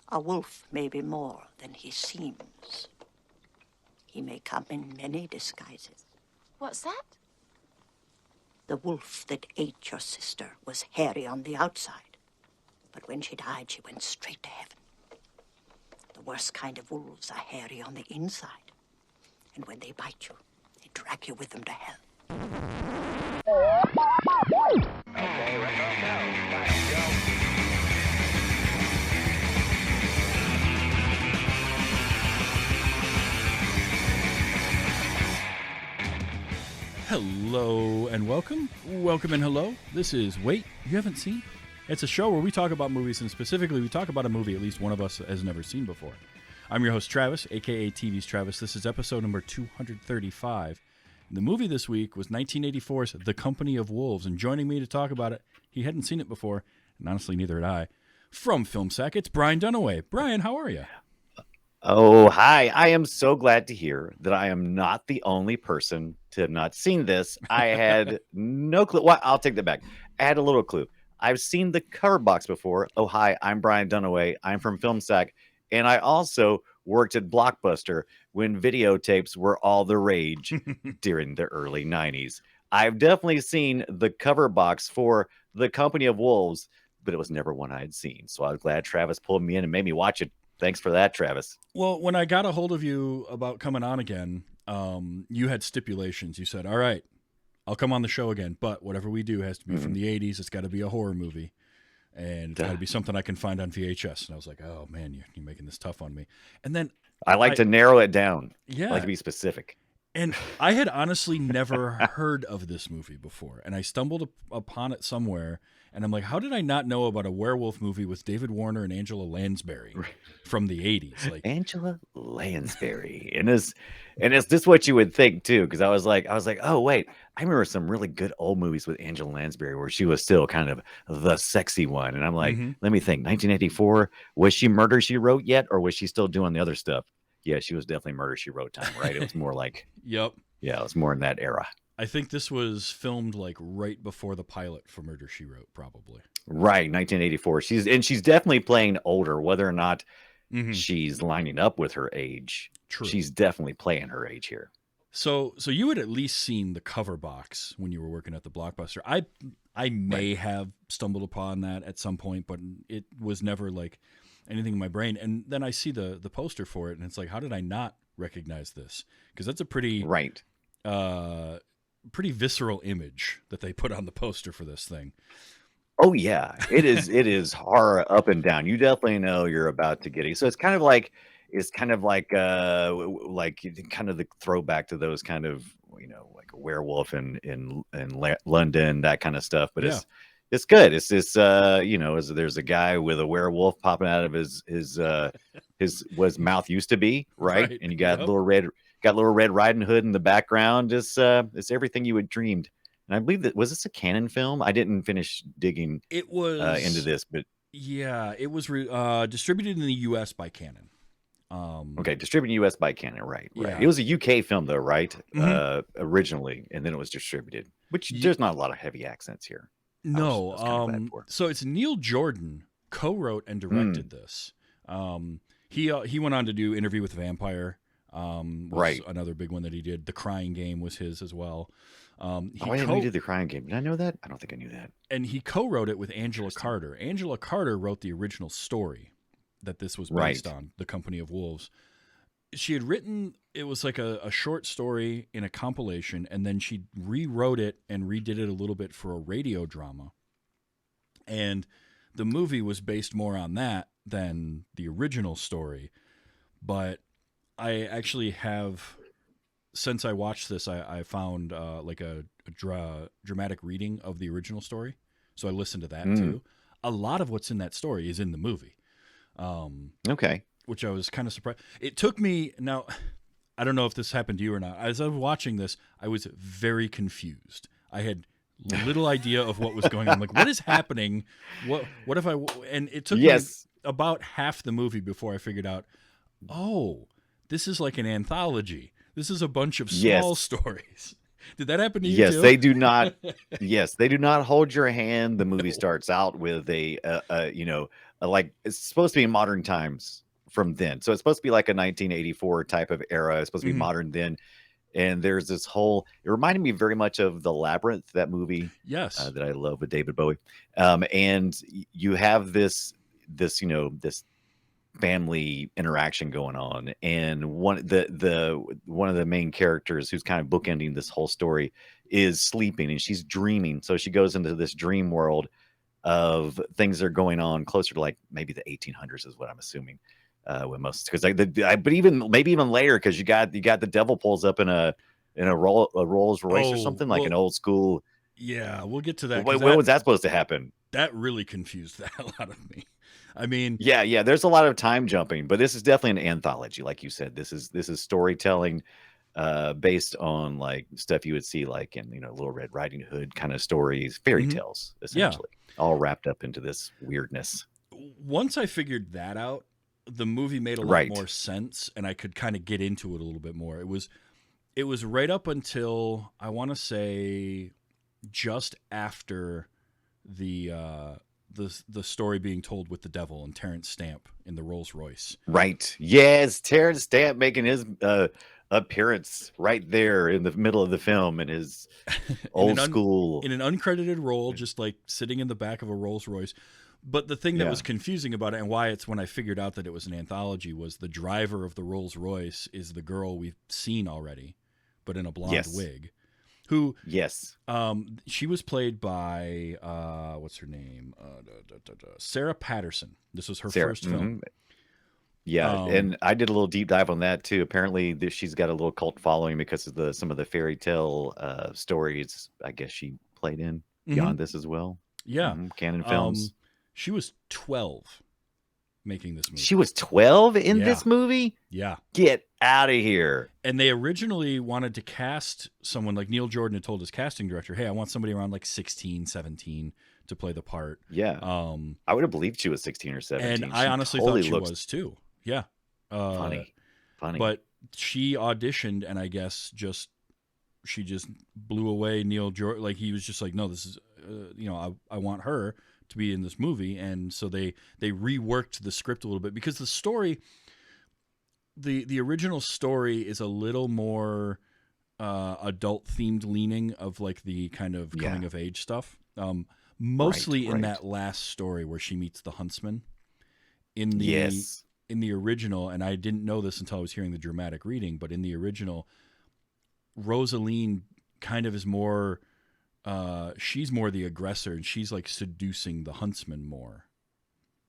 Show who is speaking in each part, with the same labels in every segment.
Speaker 1: A wolf may be more than he seems. He may come in many disguises.
Speaker 2: What's that?
Speaker 1: The wolf that ate your sister was hairy on the outside, but when she died, she went straight to heaven. The worst kind of wolves are hairy on the inside, and when they bite you, they drag you with them to hell.
Speaker 3: Okay, retro cell. Fire, go.
Speaker 4: Hello and welcome. Welcome and hello. This is Wait, You Haven't Seen? It's a show where we talk about movies, and specifically we talk about a movie at least one of us has never seen before. I'm your host, Travis, a.k.a. TV's Travis. This is episode number 235. The movie this week was 1984's The Company of Wolves, and joining me to talk about it, he hadn't seen it before, and honestly neither had I, from Filmsack, it's Brian Dunaway. Brian, how are you?
Speaker 5: Oh, hi. I am so glad to hear that I am not the only person to have not seen this. I had no clue. Well, I'll take that back. I had a little clue. I've seen the cover box before. Oh, hi. I'm Brian Dunaway. I'm from Filmsack. And I also worked at Blockbuster when videotapes were all the rage during the early 90s. I've definitely seen the cover box for The Company of Wolves, but it was never one I had seen. So I was glad Travis pulled me in and made me watch it. Thanks for that, Travis.
Speaker 4: Well, when I got a hold of you about coming on again, you had stipulations. You said, all right, I'll come on the show again, but whatever we do has to be from the 80s. It's got to be a horror movie, and it's got to be something I can find on VHS. And I was like, oh, man, you're making this tough on me. And then
Speaker 5: I like to narrow it down.
Speaker 4: Yeah.
Speaker 5: I like to be specific.
Speaker 4: And I had honestly never heard of this movie before, and I stumbled upon it somewhere, and I'm like, how did I not know about a werewolf movie with David Warner and Angela Lansbury from the 80s? Like
Speaker 5: Angela Lansbury. And is this what you would think too? Because I was like, oh wait, I remember some really good old movies with Angela Lansbury where she was still kind of the sexy one. And I'm like, let me think, 1984, was she Murder, She Wrote yet, or was she still doing the other stuff? Yeah, she was definitely Murder, She Wrote time, right? It was more like,
Speaker 4: yep.
Speaker 5: Yeah, it was more in that era.
Speaker 4: I think this was filmed like right before the pilot for Murder, She Wrote, probably.
Speaker 5: Right, 1984. She's definitely playing older, whether or not she's lining up with her age.
Speaker 4: True.
Speaker 5: She's definitely playing her age here.
Speaker 4: So you had at least seen the cover box when you were working at the Blockbuster. I may have stumbled upon that at some point, but it was never like anything in my brain. And then I see the poster for it, and it's like, how did I not recognize this? Because that's a pretty pretty visceral image that they put on the poster for this thing.
Speaker 5: Oh yeah, it is. It is horror up and down. You definitely know you're about to get it. So it's kind of like kind of the throwback to those kind of, like a werewolf in London, that kind of stuff. But it's good. It's this there's a guy with a werewolf popping out of his what his mouth used to be, right? And you got little Red Riding Hood in the background. It's everything you had dreamed. And I believe was this a Canon film? I didn't finish digging into this, but
Speaker 4: yeah, it was distributed in the U.S. by Canon.
Speaker 5: Okay, distributed in the U.S. by Canon, right?
Speaker 4: Yeah.
Speaker 5: It was a UK film though, right? Originally, and then it was distributed. Which there's not a lot of heavy accents here.
Speaker 4: No, so it's Neil Jordan co-wrote and directed this. He went on to do Interview with the Vampire. Was another big one that he did. The Crying Game was his as well.
Speaker 5: I didn't know he did The Crying Game. Did I know that? I don't think I knew that.
Speaker 4: And he co-wrote it with Angela Carter. Angela Carter wrote the original story that this was based on, The Company of Wolves. She had written, it was like a short story in a compilation, and then she rewrote it and redid it a little bit for a radio drama. And the movie was based more on that than the original story. But I actually have, since I watched this, I found like a dramatic reading of the original story. So I listened to that too. A lot of what's in that story is in the movie.
Speaker 5: Okay.
Speaker 4: Which I was kind of surprised. It took me, now, I don't know if this happened to you or not. As I was watching this, I was very confused. I had little idea of what was going on. Like, what is happening? What if and it took me about half the movie before I figured out, oh, this is like an anthology. This is a bunch of small stories. Did that happen to you too?
Speaker 5: Yes, they do not. Yes, they do not hold your hand. The movie starts out with a like it's supposed to be modern times from then. So it's supposed to be like a 1984 type of era. It's supposed to be modern then. And there's this whole, it reminded me very much of The Labyrinth, that movie
Speaker 4: Yes.
Speaker 5: that I love with David Bowie. And you have this, this family interaction going on. And one of the main characters who's kind of bookending this whole story is sleeping and she's dreaming. So she goes into this dream world of things that are going on closer to like maybe the 1800s is what I'm assuming. When most, because but even maybe even later, because you got the devil pulls up in a Rolls Royce or something, like an old school.
Speaker 4: Yeah, we'll get to that.
Speaker 5: When was that supposed to happen?
Speaker 4: That really confused the hell out of me. I mean,
Speaker 5: yeah, there's a lot of time jumping, but this is definitely an anthology, like you said. This is storytelling based on like stuff you would see like in Little Red Riding Hood kind of stories, fairy tales, essentially, all wrapped up into this weirdness.
Speaker 4: Once I figured that out, the movie made a lot more sense, and I could kind of get into it a little bit more. It was right up until, I want to say, just after the story being told with the devil and Terrence Stamp in the Rolls Royce. Right.
Speaker 5: Yes, Terrence Stamp making his appearance right there in the middle of the film in his old school.
Speaker 4: In an uncredited role, just like sitting in the back of a Rolls Royce. But the thing that was confusing about it, and why it's when I figured out that it was an anthology, was the driver of the Rolls Royce is the girl we've seen already, but in a blonde wig. Who?
Speaker 5: Yes.
Speaker 4: She was played by what's her name? Sarah Patterson. This was her first film.
Speaker 5: Yeah, and I did a little deep dive on that too. Apparently, she's got a little cult following because of some of the fairy tale stories. I guess she played in beyond this as well.
Speaker 4: Yeah,
Speaker 5: Canon Films.
Speaker 4: She was 12 making this movie.
Speaker 5: She was 12 in this movie?
Speaker 4: Yeah.
Speaker 5: Get out of here.
Speaker 4: And they originally wanted to cast someone like Neil Jordan had told his casting director, hey, I want somebody around like 16, 17 to play the part.
Speaker 5: Yeah. I would have believed she was 16 or 17.
Speaker 4: And I honestly thought she was too. Yeah.
Speaker 5: Funny.
Speaker 4: But she auditioned, and I guess she just blew away Neil Jordan. Like, he was just like, no, this is, I want her to be in this movie. And so they reworked the script a little bit, because the story, the original story is a little more adult themed leaning of like the kind of coming of age stuff. Mostly in that last story where she meets the huntsman in the original. And I didn't know this until I was hearing the dramatic reading, but in the original, Rosaline kind of is more, she's more the aggressor, and she's like seducing the huntsman more.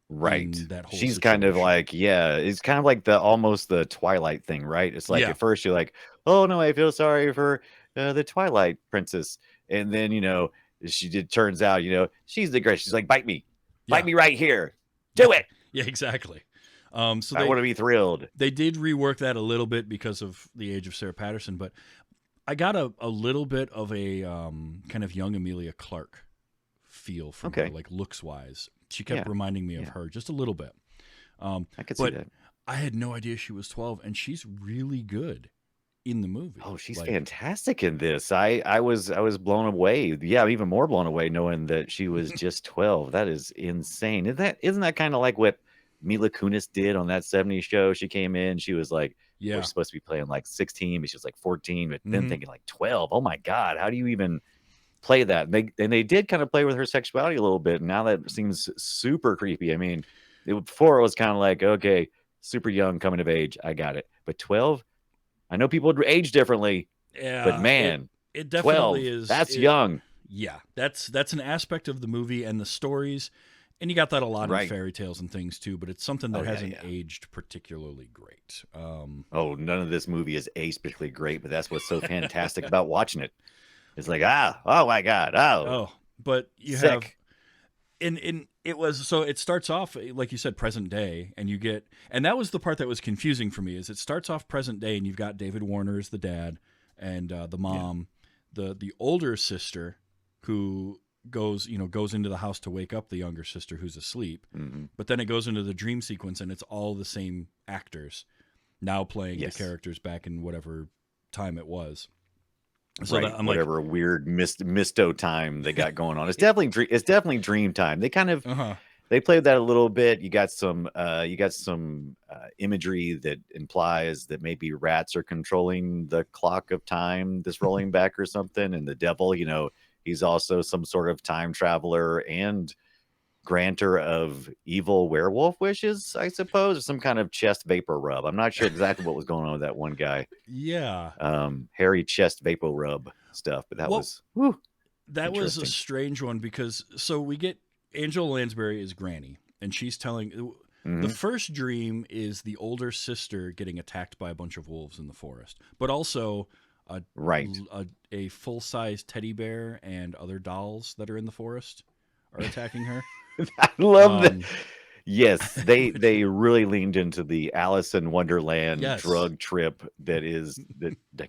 Speaker 5: Right.
Speaker 4: That whole
Speaker 5: she's
Speaker 4: situation.
Speaker 5: kind of like, it's kind of like almost the Twilight thing, right? It's like at first you're like, oh no, I feel sorry for the Twilight princess. And then, turns out, she's the aggressor. She's like, bite me right here. Do it.
Speaker 4: Yeah, exactly. So
Speaker 5: I want to be thrilled.
Speaker 4: They did rework that a little bit because of the age of Sarah Patterson, but I got a little bit of a kind of young Emilia Clarke feel from her, like looks wise. She kept reminding me of her just a little bit.
Speaker 5: I could see that.
Speaker 4: I had no idea she was 12, and she's really good in the movie.
Speaker 5: Oh, she's fantastic in this. I was blown away. Yeah, I'm even more blown away knowing that she was just 12. That is insane. Isn't that kind of like what Mila Kunis did on that 70s show? She came in, she was like, we're supposed to be playing like 16, but she was like 14, but then thinking like 12. Oh my God, how do you even play that? And they did kind of play with her sexuality a little bit. And now that seems super creepy. I mean, before it was kind of like, okay, super young, coming of age, I got it. But 12, I know people would age differently.
Speaker 4: Yeah,
Speaker 5: but man,
Speaker 4: it definitely
Speaker 5: 12,
Speaker 4: is.
Speaker 5: That's young.
Speaker 4: Yeah, that's an aspect of the movie and the stories. And you got that a lot in fairy tales and things too, but it's something that hasn't aged particularly great.
Speaker 5: None of this movie is aged particularly great, but that's what's so fantastic about watching it. It's like, oh my God,
Speaker 4: but you have, it starts off, like you said, present day, and that was the part that was confusing for me, is it starts off present day, and you've got David Warner as the dad, and the mom, the older sister who goes into the house to wake up the younger sister who's asleep. But then it goes into the dream sequence, and it's all the same actors now playing the characters back in whatever time it was. So that, I'm
Speaker 5: whatever weird misto time they got going on. It's definitely dream time. They kind of They played that a little bit. You got some imagery that implies that maybe rats are controlling the clock of time that's rolling back or something. And the devil, he's also some sort of time traveler and grantor of evil werewolf wishes, I suppose, or some kind of chest vapor rub. I'm not sure exactly what was going on with that one guy.
Speaker 4: Yeah.
Speaker 5: Hairy chest vapor rub stuff, but that was
Speaker 4: a strange one because we get Angela Lansbury is Granny, and she's telling the first dream is the older sister getting attacked by a bunch of wolves in the forest, but also a full-size teddy bear and other dolls that are in the forest are attacking her.
Speaker 5: I love that. Yes, they really leaned into the Alice in Wonderland drug trip that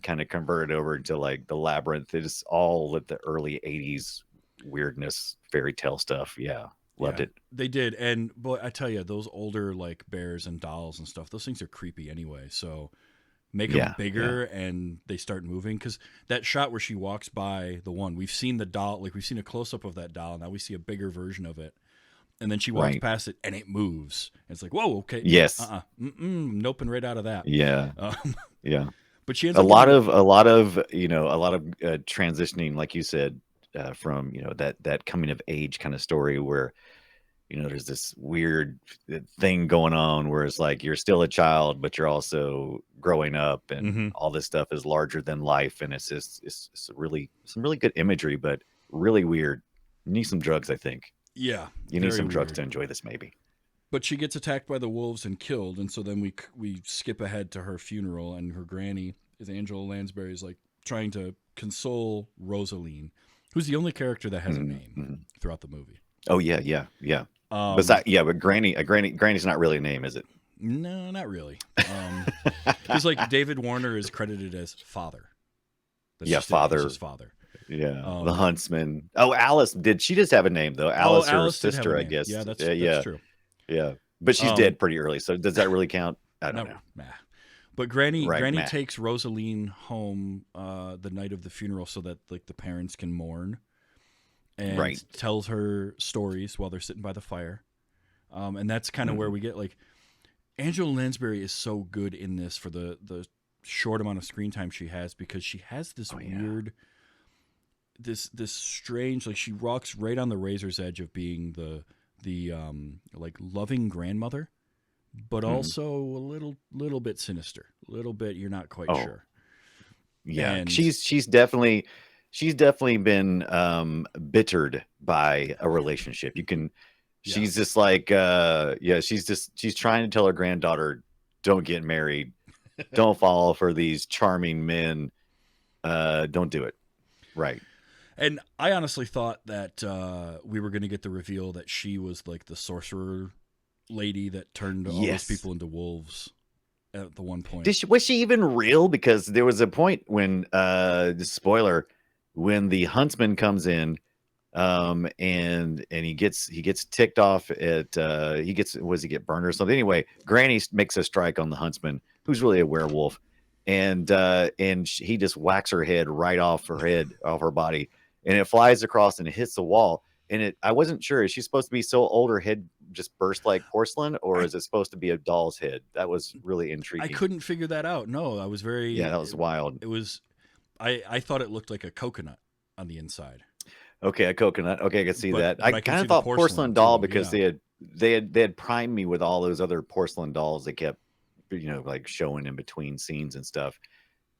Speaker 5: kind of converted over into like the Labyrinth. It's all at the early 80s weirdness, fairy tale stuff. Yeah, loved it.
Speaker 4: They did. And boy, I tell you, those older like bears and dolls and stuff, those things are creepy anyway. So make them bigger and they start moving. Because that shot where she walks by the one, we've seen the doll, like we've seen a close-up of that doll. Now we see a bigger version of it. And then she walks past it, and it moves. And it's like, whoa, okay,
Speaker 5: yes,
Speaker 4: nope, and right out of that,
Speaker 5: yeah.
Speaker 4: But she ends
Speaker 5: a lot of transitioning, like you said, from that coming of age kind of story where there's this weird thing going on where it's like you're still a child, but you're also growing up, and all this stuff is larger than life, and it's really some really good imagery, but really weird. You need some drugs, I think.
Speaker 4: Yeah,
Speaker 5: you need some drugs to enjoy this, maybe.
Speaker 4: But she gets attacked by the wolves and killed, and so then we skip ahead to her funeral, and her granny is Angela Lansbury is like trying to console Rosaline, who's the only character that has a name throughout the movie.
Speaker 5: Oh yeah. But Granny's not really a name, is it?
Speaker 4: No, not really. Because like David Warner is credited as father.
Speaker 5: That's father.
Speaker 4: His father.
Speaker 5: Yeah, the huntsman. Oh, Alice, did she just have a name though? Alice, her sister, I guess.
Speaker 4: Yeah, that's true.
Speaker 5: Yeah, but she's dead pretty early. So does that really count? I don't know.
Speaker 4: Nah. But Granny takes Rosaline home the night of the funeral so that like the parents can mourn, and tells her stories while they're sitting by the fire. And that's kind of where we get like Angela Lansbury is so good in this for the short amount of screen time she has, because she has this weird. This strange, like she walks right on the razor's edge of being the like loving grandmother, but also a little bit sinister, a little bit you're not quite sure.
Speaker 5: Yeah, and she's definitely been bittered by a relationship. You can, she's just like she's trying to tell her granddaughter, don't get married, don't fall for these charming men, don't do it, right.
Speaker 4: And I honestly thought that we were going to get the reveal that she was like the sorcerer lady that turned all those people into wolves at the one point.
Speaker 5: Was she even real? Because there was a point when, spoiler, when the huntsman comes in, and he gets ticked off at he get burned or something. Anyway, Granny makes a strike on the huntsman, who's really a werewolf, and he just whacks her head right off her body. And it flies across and it hits the wall. And I wasn't sure, is she supposed to be so old her head just burst like porcelain, or is it supposed to be a doll's head? That was really intriguing.
Speaker 4: I couldn't figure that out. No, I was very...
Speaker 5: Yeah, that was wild.
Speaker 4: It was... I thought it looked like a coconut on the inside.
Speaker 5: Okay, a coconut. Okay, I could see that. I kind of thought porcelain doll too, because they had primed me with all those other porcelain dolls they kept, like showing in between scenes and stuff.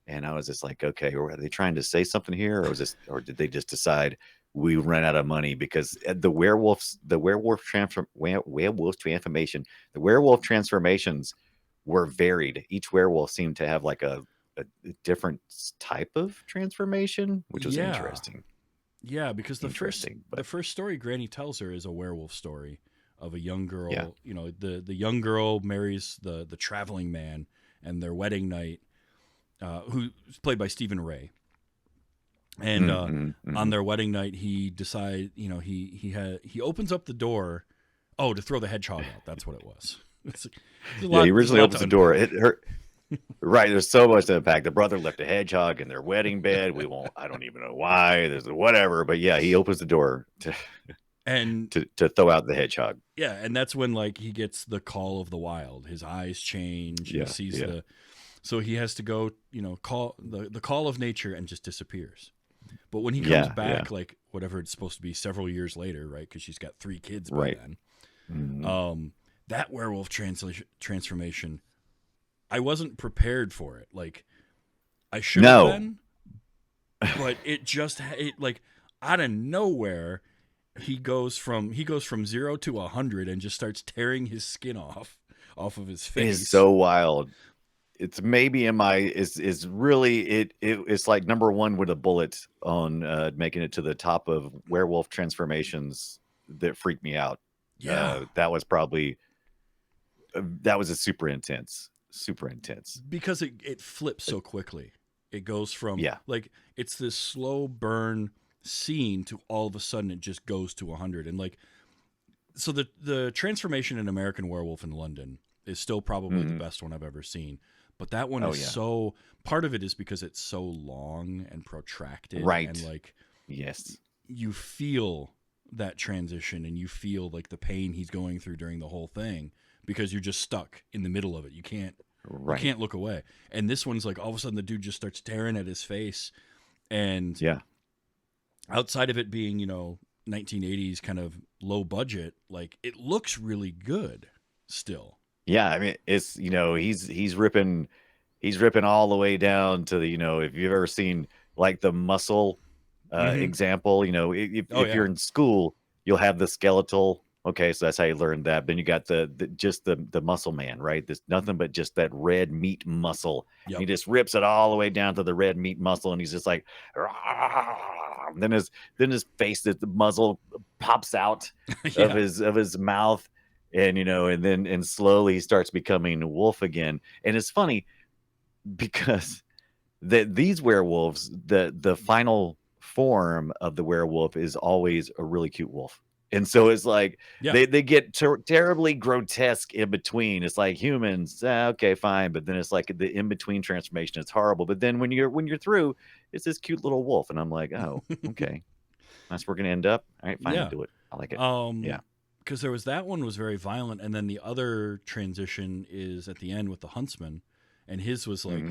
Speaker 5: And I was just like, okay, are they trying to say something here, or did they just decide we ran out of money? Because the werewolf transformations were varied. Each werewolf seemed to have like a different type of transformation, which was interesting.
Speaker 4: Yeah, because the first story Granny tells her is a werewolf story of a young girl. Yeah. The young girl marries the traveling man, and their wedding night. Who's played by Stephen Ray, and on their wedding night, he decides, he opens up the door, to throw the hedgehog out. That's what it was.
Speaker 5: He originally opens the door. Right, there's so much to unpack. The brother left a hedgehog in their wedding bed. I don't even know why. There's whatever, but yeah, he opens the door.
Speaker 4: And
Speaker 5: to throw out the hedgehog.
Speaker 4: yeah, and that's when like he gets the call of the wild. His eyes change.
Speaker 5: Yeah,
Speaker 4: He sees
Speaker 5: yeah.
Speaker 4: so he has to go, call the call of nature and just disappears. But when he comes
Speaker 5: Yeah,
Speaker 4: back, like whatever it's supposed to be several years later, right? Because she's got 3 kids by
Speaker 5: Right.
Speaker 4: then.
Speaker 5: Mhm.
Speaker 4: That werewolf transformation, I wasn't prepared for it. Like I should have
Speaker 5: No.
Speaker 4: been, but like out of nowhere, he goes from 0 to 100 and just starts tearing his skin off of his
Speaker 5: It
Speaker 4: face.
Speaker 5: is so wild. It's maybe is really it's like number one with a bullet on making it to the top of werewolf transformations that freaked me out.
Speaker 4: Yeah.
Speaker 5: That was probably that was a super intense
Speaker 4: Because it flips so quickly. It goes from
Speaker 5: Yeah.
Speaker 4: like it's this slow burn scene to all of a sudden it just goes to 100. And like so the transformation in American Werewolf in London is still probably the best one I've ever seen. But that one is so part of it is because it's so long and protracted.
Speaker 5: Right.
Speaker 4: And like
Speaker 5: Yes.
Speaker 4: you feel that transition and you feel like the pain he's going through during the whole thing because you're just stuck in the middle of it. You can't look away. And this one's like all of a sudden the dude just starts tearing at his face. And
Speaker 5: Yeah.
Speaker 4: outside of it being, 1980s kind of low budget, like it looks really good still.
Speaker 5: Yeah, I mean, it's he's ripping all the way down to the if you've ever seen like the muscle example, if you're in school, you'll have the skeletal. Okay, so that's how you learn that. Then you got the muscle man, right? There's nothing but just that red meat muscle.
Speaker 4: Yep.
Speaker 5: He just rips it all the way down to the red meat muscle, and he's just like, "Rah!" Then his face, the muzzle pops out of his mouth. And and slowly he starts becoming wolf again. And it's funny because these werewolves, the final form of the werewolf is always a really cute wolf. And so it's like they get terribly grotesque in between. It's like humans, okay, fine, but then it's like the in between transformation. It's horrible. But then when you're through, it's this cute little wolf, and I'm like, oh, okay, that's where we're gonna end up. All right, fine, do it. I like it. Yeah.
Speaker 4: Because there was that one was very violent, and then the other transition is at the end with the huntsman, and his was like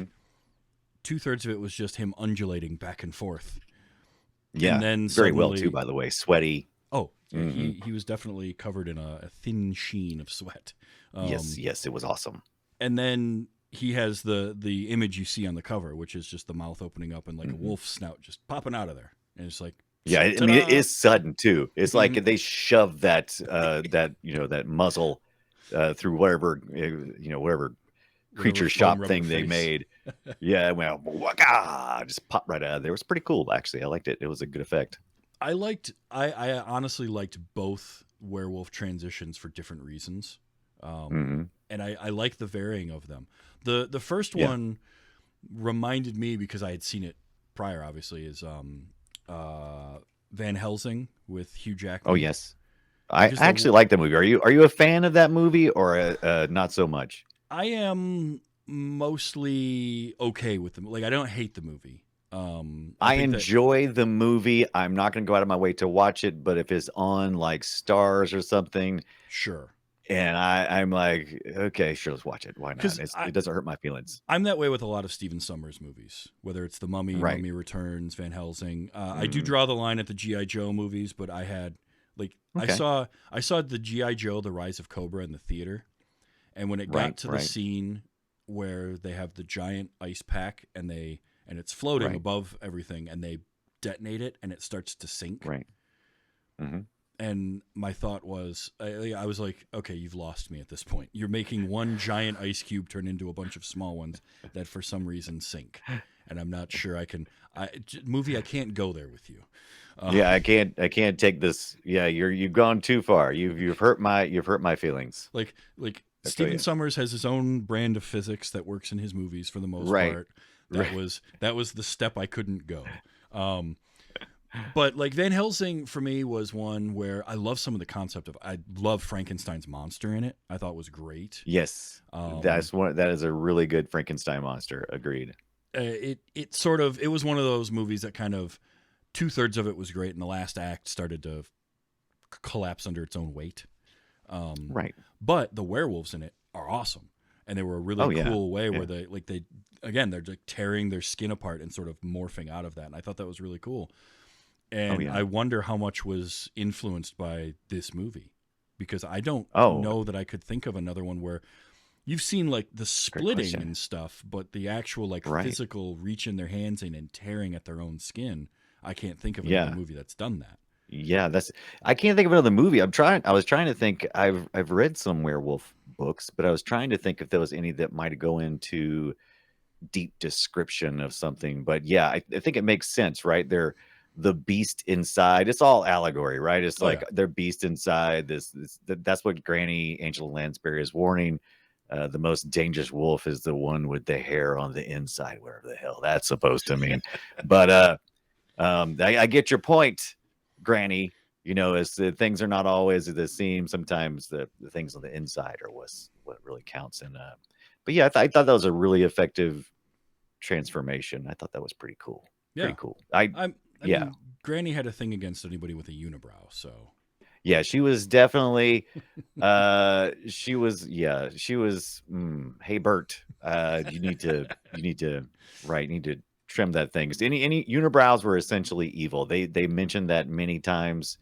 Speaker 4: 2/3 of it was just him undulating back and forth.
Speaker 5: Yeah,
Speaker 4: and then
Speaker 5: very well too, by the way, sweaty.
Speaker 4: Oh, he was definitely covered in a thin sheen of sweat.
Speaker 5: Yes, it was awesome.
Speaker 4: And then he has the image you see on the cover, which is just the mouth opening up and like a wolf snout just popping out of there, and it's like.
Speaker 5: Yeah, I mean it is sudden too. It's like they shove that that muzzle through whatever creature shop thing they made. Yeah, well, waka, just popped right out of there. It was pretty cool, actually. I liked it. It was a good effect.
Speaker 4: I honestly liked both werewolf transitions for different reasons, and I like the varying of them. The first one reminded me because I had seen it prior. Obviously, is Van Helsing with Hugh Jackman.
Speaker 5: Oh yes, I actually like the movie. Are you a fan of that movie or not so much?
Speaker 4: I am mostly okay with them. Like I don't hate the movie.
Speaker 5: I enjoy the movie. I'm not going to go out of my way to watch it, but if it's on like Stars or something,
Speaker 4: sure.
Speaker 5: And I'm like, okay, sure, let's watch it. Why not? It doesn't hurt my feelings.
Speaker 4: I'm that way with a lot of Stephen Sommers movies, whether it's The Mummy, Mummy Returns, Van Helsing. I do draw the line at the G.I. Joe movies, but I had I saw the G.I. Joe, The Rise of Cobra in the theater, and when it got to the scene where they have the giant ice pack and it's floating above everything, and they detonate it and it starts to sink.
Speaker 5: Right. Mm-hmm.
Speaker 4: And my thought was, I was like, okay, you've lost me at this point. You're making one giant ice cube turn into a bunch of small ones that for some reason sink. And I'm not sure I can, movie, I can't go there with you.
Speaker 5: Yeah, I can't take this. Yeah, you've gone too far. You've hurt my feelings.
Speaker 4: Like Stephen Sommers has his own brand of physics that works in his movies for the most part. That was the step I couldn't go. But like Van Helsing for me was one where I love some of the concept of. I love Frankenstein's monster in it. I thought it was great.
Speaker 5: Yes, that is a really good Frankenstein monster. Agreed.
Speaker 4: It was one of those movies that kind of 2/3 of it was great, and the last act started to collapse under its own weight.
Speaker 5: Right.
Speaker 4: But the werewolves in it are awesome, and they were a really cool way where they're like tearing their skin apart and sort of morphing out of that. And I thought that was really cool. And I wonder how much was influenced by this movie, because I don't know that I could think of another one where you've seen like the splitting and stuff, but the actual like physical reaching their hands in and tearing at their own skin. I can't think of another movie that's done that.
Speaker 5: Yeah, I can't think of another movie. I was trying to think. I've read some werewolf books, but I was trying to think if there was any that might go into deep description of something. But yeah, I think it makes sense, right? They're the beast inside. It's all allegory, right? It's they're beast inside. That's what Granny Angela Lansbury is warning. The most dangerous wolf is the one with the hair on the inside, wherever the hell that's supposed to mean. But I get your point, Granny. You know, as the things are not always as they seem. Sometimes the things on the inside are what really counts. And but yeah, I thought that was a really effective transformation. I thought that was pretty cool.
Speaker 4: Yeah.
Speaker 5: Pretty cool.
Speaker 4: I mean, Granny had a thing against anybody with a unibrow, so
Speaker 5: yeah, she was definitely she was hey Bert, you need to trim that thing. Any unibrows were essentially evil. They mentioned that many times.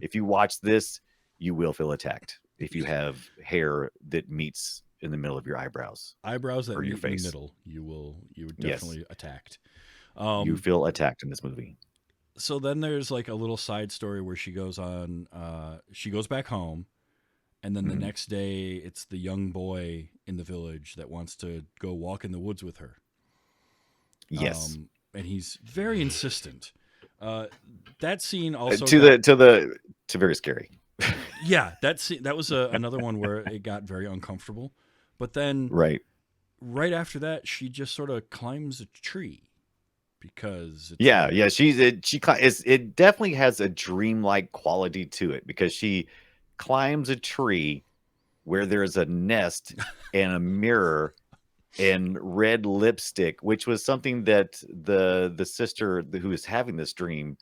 Speaker 5: If you watch this, you will feel attacked if you have hair that meets in the middle of your eyebrows
Speaker 4: that
Speaker 5: or
Speaker 4: meet
Speaker 5: your face.
Speaker 4: in the middle, you were definitely attacked.
Speaker 5: You feel attacked in this movie.
Speaker 4: So then there's like a little side story where she goes back home, and then the next day it's the young boy in the village that wants to go walk in the woods with her.
Speaker 5: Yes.
Speaker 4: And he's very insistent. That scene also
Speaker 5: to very scary.
Speaker 4: Yeah, that was another one where it got very uncomfortable. But then right after that, she just sort of climbs a tree because it definitely has a dreamlike quality to it, because she climbs a tree where there's a nest and a mirror and red lipstick, which was something that the sister who is having this dream,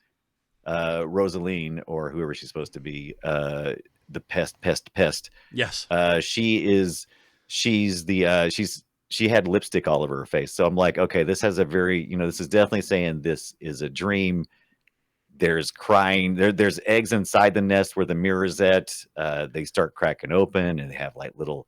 Speaker 4: Rosaline, or whoever she's supposed to be, the pest. Yes.
Speaker 5: She had lipstick all over her face. So I'm like, okay, this has a very, this is definitely saying this is a dream. There's crying. There's eggs inside the nest where the mirror's at. They start cracking open, and they have like little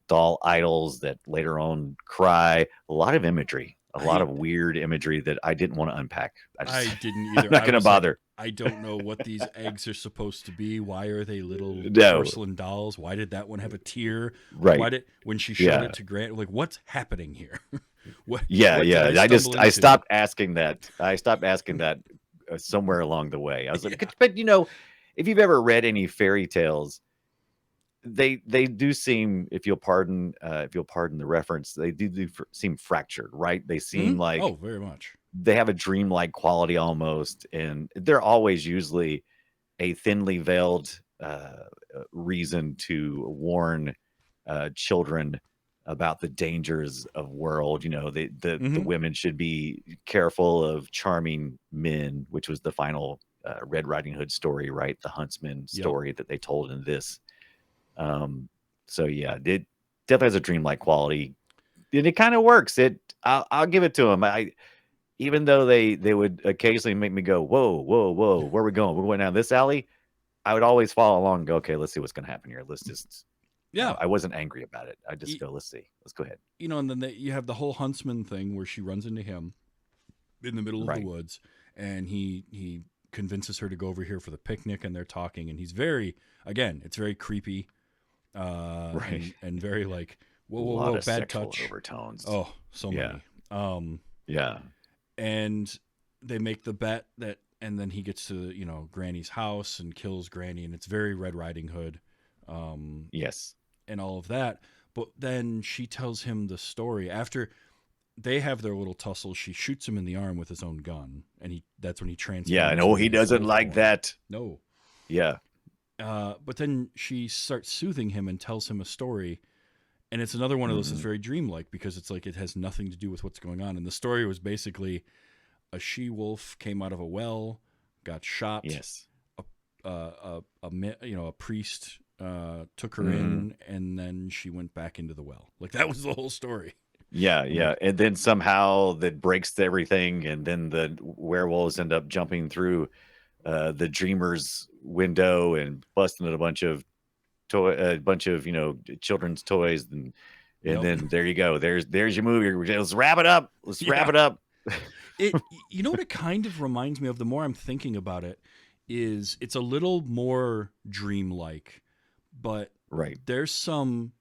Speaker 5: doll idols that later on cry. A lot of imagery, a lot of weird imagery that I didn't want to unpack.
Speaker 4: I didn't either.
Speaker 5: I'm not going to bother.
Speaker 4: I don't know what these eggs are supposed to be. Why are they little porcelain dolls? Why did that one have a tear?
Speaker 5: Right.
Speaker 4: When she showed it to Grant, like, what's happening here?
Speaker 5: I stopped asking that. Somewhere along the way. I was like, but if you've ever read any fairy tales, they do seem, if you'll pardon the reference, they do seem fractured, right? They seem like,
Speaker 4: very much.
Speaker 5: They have a dreamlike quality almost, and they're always usually a thinly veiled reason to warn children about the dangers of world. The women should be careful of charming men, which was the final Red Riding Hood story, right? The huntsman story that they told in this. So yeah, it definitely has a dreamlike quality, and it kind of works. I'll give it to them. Even though they would occasionally make me go, whoa, where are we going? We're going down this alley. I would always follow along and go, okay, let's see what's going to happen here. Let's just, I wasn't angry about it. I just go, let's see, let's go ahead.
Speaker 4: And then you have the whole huntsman thing where she runs into him in the middle of the woods, and he convinces her to go over here for the picnic, and they're talking, and he's it's very creepy, and very like, whoa, bad touch
Speaker 5: overtones.
Speaker 4: Oh, so many. And they make the bet that, and then he gets to Granny's house and kills Granny, and it's very Red Riding Hood,
Speaker 5: yes,
Speaker 4: and all of that. But then she tells him the story after they have their little tussle. She shoots him in the arm with his own gun, and that's when he transforms.
Speaker 5: Yeah, no, he doesn't like that.
Speaker 4: No.
Speaker 5: Yeah.
Speaker 4: But then she starts soothing him and tells him a story. And it's another one of those that's very dreamlike, because it's like it has nothing to do with what's going on. And the story was basically a she-wolf came out of a well, got shot.
Speaker 5: Yes.
Speaker 4: a priest took her
Speaker 5: Mhm.
Speaker 4: in, and then she went back into the well. Like that was the whole story.
Speaker 5: Yeah, yeah. And then somehow that breaks everything, and then the werewolves end up jumping through the dreamer's window and busting at a bunch of children's toys, and
Speaker 4: Yep.
Speaker 5: then there you go. There's your movie. Let's wrap it up. Let's wrap
Speaker 4: Yeah.
Speaker 5: it up.
Speaker 4: You know what it kind of reminds me of, the more I'm thinking about it, is it's a little more dreamlike, but
Speaker 5: Right.
Speaker 4: there's some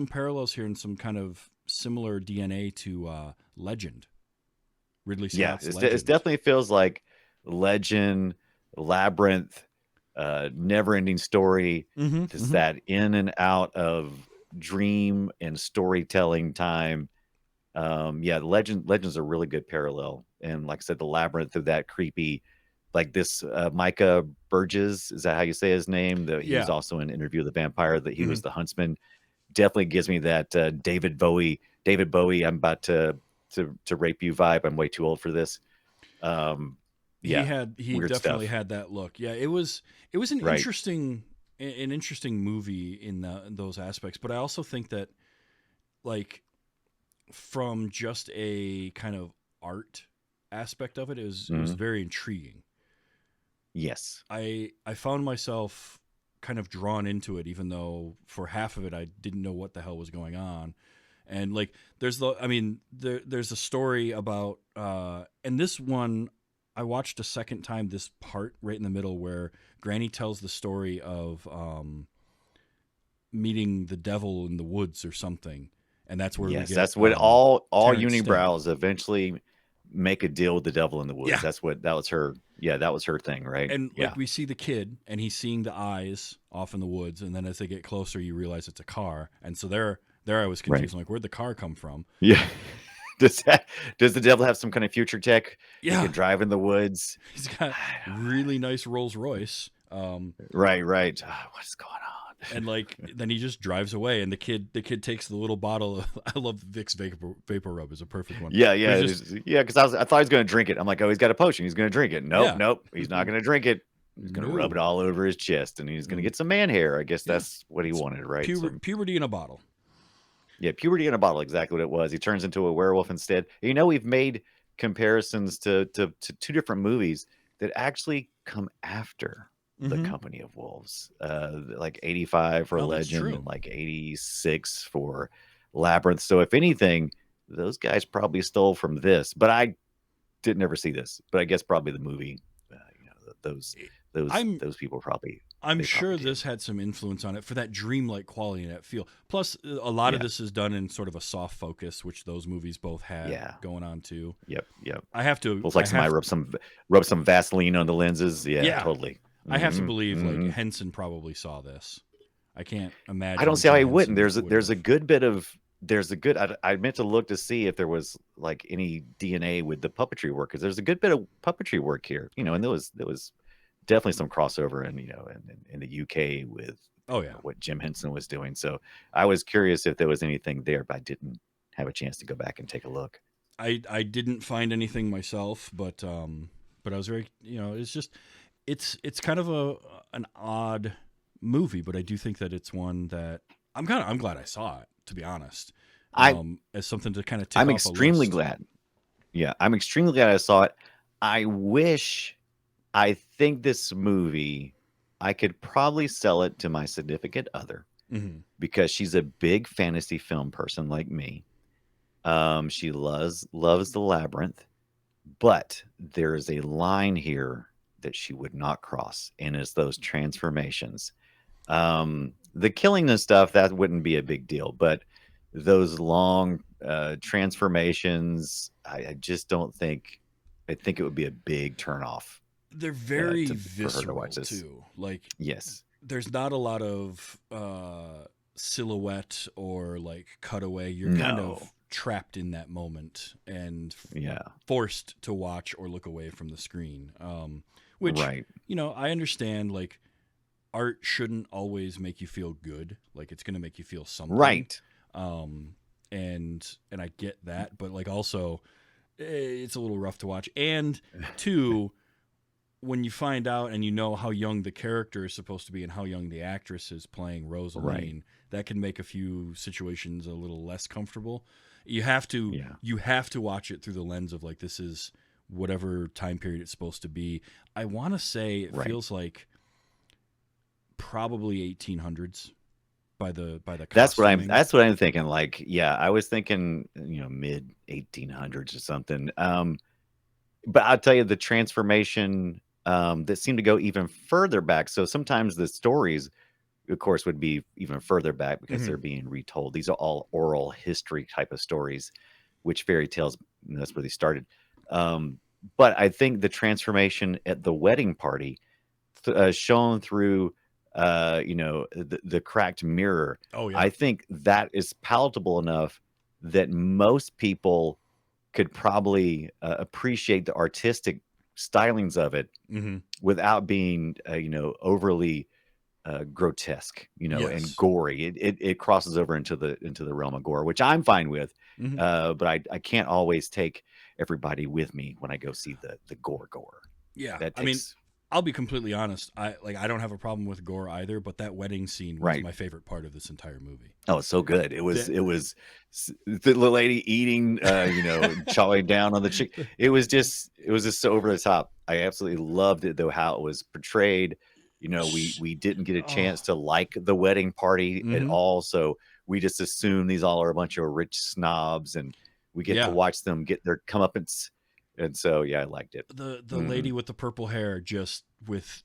Speaker 4: parallels here and some kind of similar DNA to Legend. Ridley
Speaker 5: Yeah,
Speaker 4: Scott's
Speaker 5: it
Speaker 4: Legend.
Speaker 5: definitely feels like Legend, Labyrinth, never-ending story. Just that in and out of dream and storytelling time. Yeah, Legend's a really good parallel. And like I said, the Labyrinth of that creepy, like this Micah Burgess, is that how you say his name? He was
Speaker 4: Yeah.
Speaker 5: also in Interview with the Vampire, that he was the huntsman. Definitely gives me that David Bowie, I'm about to rape you vibe. I'm way too old for this. Yeah,
Speaker 4: He
Speaker 5: weird
Speaker 4: definitely
Speaker 5: stuff.
Speaker 4: had that look. Yeah, it was an
Speaker 5: Right.
Speaker 4: interesting movie in those aspects, but I also think that, like, from just a kind of art aspect of it, it was very intriguing.
Speaker 5: Yes.
Speaker 4: I found myself kind of drawn into it, even though for half of it I didn't know what the hell was going on. And like, there's a story about, and this one I watched a second time, this part right in the middle where Granny tells the story of meeting the devil in the woods or something. And that's where we get,
Speaker 5: that's what all
Speaker 4: Terrence Stamp.
Speaker 5: unibrows eventually make a deal with the devil in the woods.
Speaker 4: Yeah.
Speaker 5: That was her thing, right?
Speaker 4: And
Speaker 5: yeah.
Speaker 4: like, we see the kid and he's seeing the eyes off in the woods, and then as they get closer you realize it's a car. And so there I was confused. I'm like, where'd the car come from?
Speaker 5: Yeah. Does the devil have some kind of future tech?
Speaker 4: Yeah.
Speaker 5: He can drive in the woods.
Speaker 4: He's got really nice Rolls Royce.
Speaker 5: Right. What's going on?
Speaker 4: And like, then he just drives away, and the kid takes the little bottle of, I love Vicks Vapor Rub is a perfect one.
Speaker 5: Yeah, because I thought he was going to drink it. I'm like, oh, he's got a potion. He's going to drink it. Nope, he's not going to drink it. He's going to rub it all over his chest, and he's going to get some man hair. I guess that's what he wanted, right?
Speaker 4: Puberty in a bottle.
Speaker 5: Yeah, puberty in a bottle, exactly what it was. He turns into a werewolf instead. We've made comparisons to two different movies that actually come after the Company of Wolves, like 85 for Legend and like 86 for Labyrinth. So if anything, those guys probably stole from this, but I didn't ever see this, but I guess probably the movie, those people probably.
Speaker 4: I'm sure this had some influence on it for that dreamlike quality and that feel. Plus, a lot of this is done in sort of a soft focus, which those movies both had going on too.
Speaker 5: Yep.
Speaker 4: I have to.
Speaker 5: It's like somebody rub some Vaseline on the lenses. Yeah. Totally.
Speaker 4: I have to believe like Henson probably saw this. I can't imagine.
Speaker 5: I don't see how he wouldn't. There's a good bit of I meant to look to see if there was like any DNA with the puppetry work, because there's a good bit of puppetry work here. And there was definitely some crossover in the UK with what Jim Henson was doing. So I was curious if there was anything there, but I didn't have a chance to go back and take a look.
Speaker 4: I didn't find anything myself, but I was very, it's just. It's kind of an odd movie, but I do think that it's one that I'm glad I saw it, to be honest. As something to kind of take
Speaker 5: I'm
Speaker 4: off
Speaker 5: extremely
Speaker 4: a list.
Speaker 5: glad. Yeah, I'm extremely glad I saw it. I think this movie, I could probably sell it to my significant other because she's a big fantasy film person like me. She loves the Labyrinth, but there is a line here that she would not cross, and it's those transformations. The killing and stuff, that wouldn't be a big deal, but those long transformations, I just don't think. I think it would be a big turnoff.
Speaker 4: They're very visceral too. Like,
Speaker 5: yes,
Speaker 4: there's not a lot of silhouette or like cutaway. You're kind of trapped in that moment and forced to watch or look away from the screen. Which, I understand, like, art shouldn't always make you feel good. Like, it's going to make you feel something.
Speaker 5: Right.
Speaker 4: And I get that, but like, also it's a little rough to watch. And two, when you find out and you know how young the character is supposed to be and how young the actress is playing Rosaline, that can make a few situations a little less comfortable. You have to watch it through the lens of like, this is whatever time period it's supposed to be. I want to say it feels like probably 1800s by the costuming.
Speaker 5: That's what I'm thinking. Like, yeah, I was thinking, mid 1800s or something. But I'll tell you, the transformation that seemed to go even further back. So sometimes the stories, of course, would be even further back because they're being retold. These are all oral history type of stories, which fairy tales, that's where they started. But I think the transformation at the wedding party, shown through, the cracked mirror.
Speaker 4: Oh, yeah.
Speaker 5: I think that is palatable enough that most people could probably appreciate the artistic stylings of it without being, overly grotesque, and gory. It crosses over into the realm of gore, which I'm fine with. But I can't always take everybody with me when I go see the gore.
Speaker 4: Yeah,
Speaker 5: that takes,
Speaker 4: I mean, I'll be completely honest. I don't have a problem with gore either, but that wedding scene was my favorest part of this entire movie.
Speaker 5: Oh, it's so good. It was the little lady eating, chowing down on the chicken. It was just so over the top. I absolutely loved it though, how it was portrayed. We didn't get a chance to like the wedding party at all, so we just assume these all are a bunch of rich snobs, and we get to watch them get their comeuppance. And so, I liked it.
Speaker 4: The lady with the purple hair, just with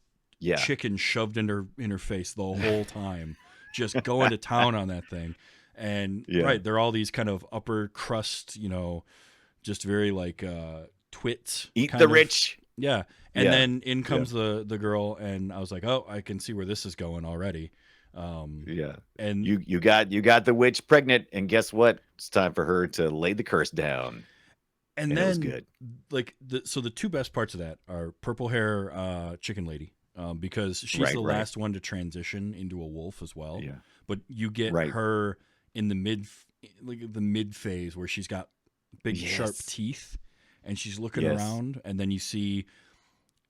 Speaker 4: chicken shoved in her face the whole time, just going to town on that thing. And they're all these kind of upper crust, just very like twits.
Speaker 5: Eat the rich.
Speaker 4: Yeah. And then in comes the girl, and I was like, oh, I can see where this is going already. And
Speaker 5: you got the witch pregnant, and guess what? It's time for her to lay the curse down.
Speaker 4: And then,
Speaker 5: it was good.
Speaker 4: Like, so the two best parts of that are purple hair chicken lady, because she's the last one to transition into a wolf as well.
Speaker 5: Yeah.
Speaker 4: But you get her in the mid phase where she's got big sharp teeth, and she's looking around, and then you see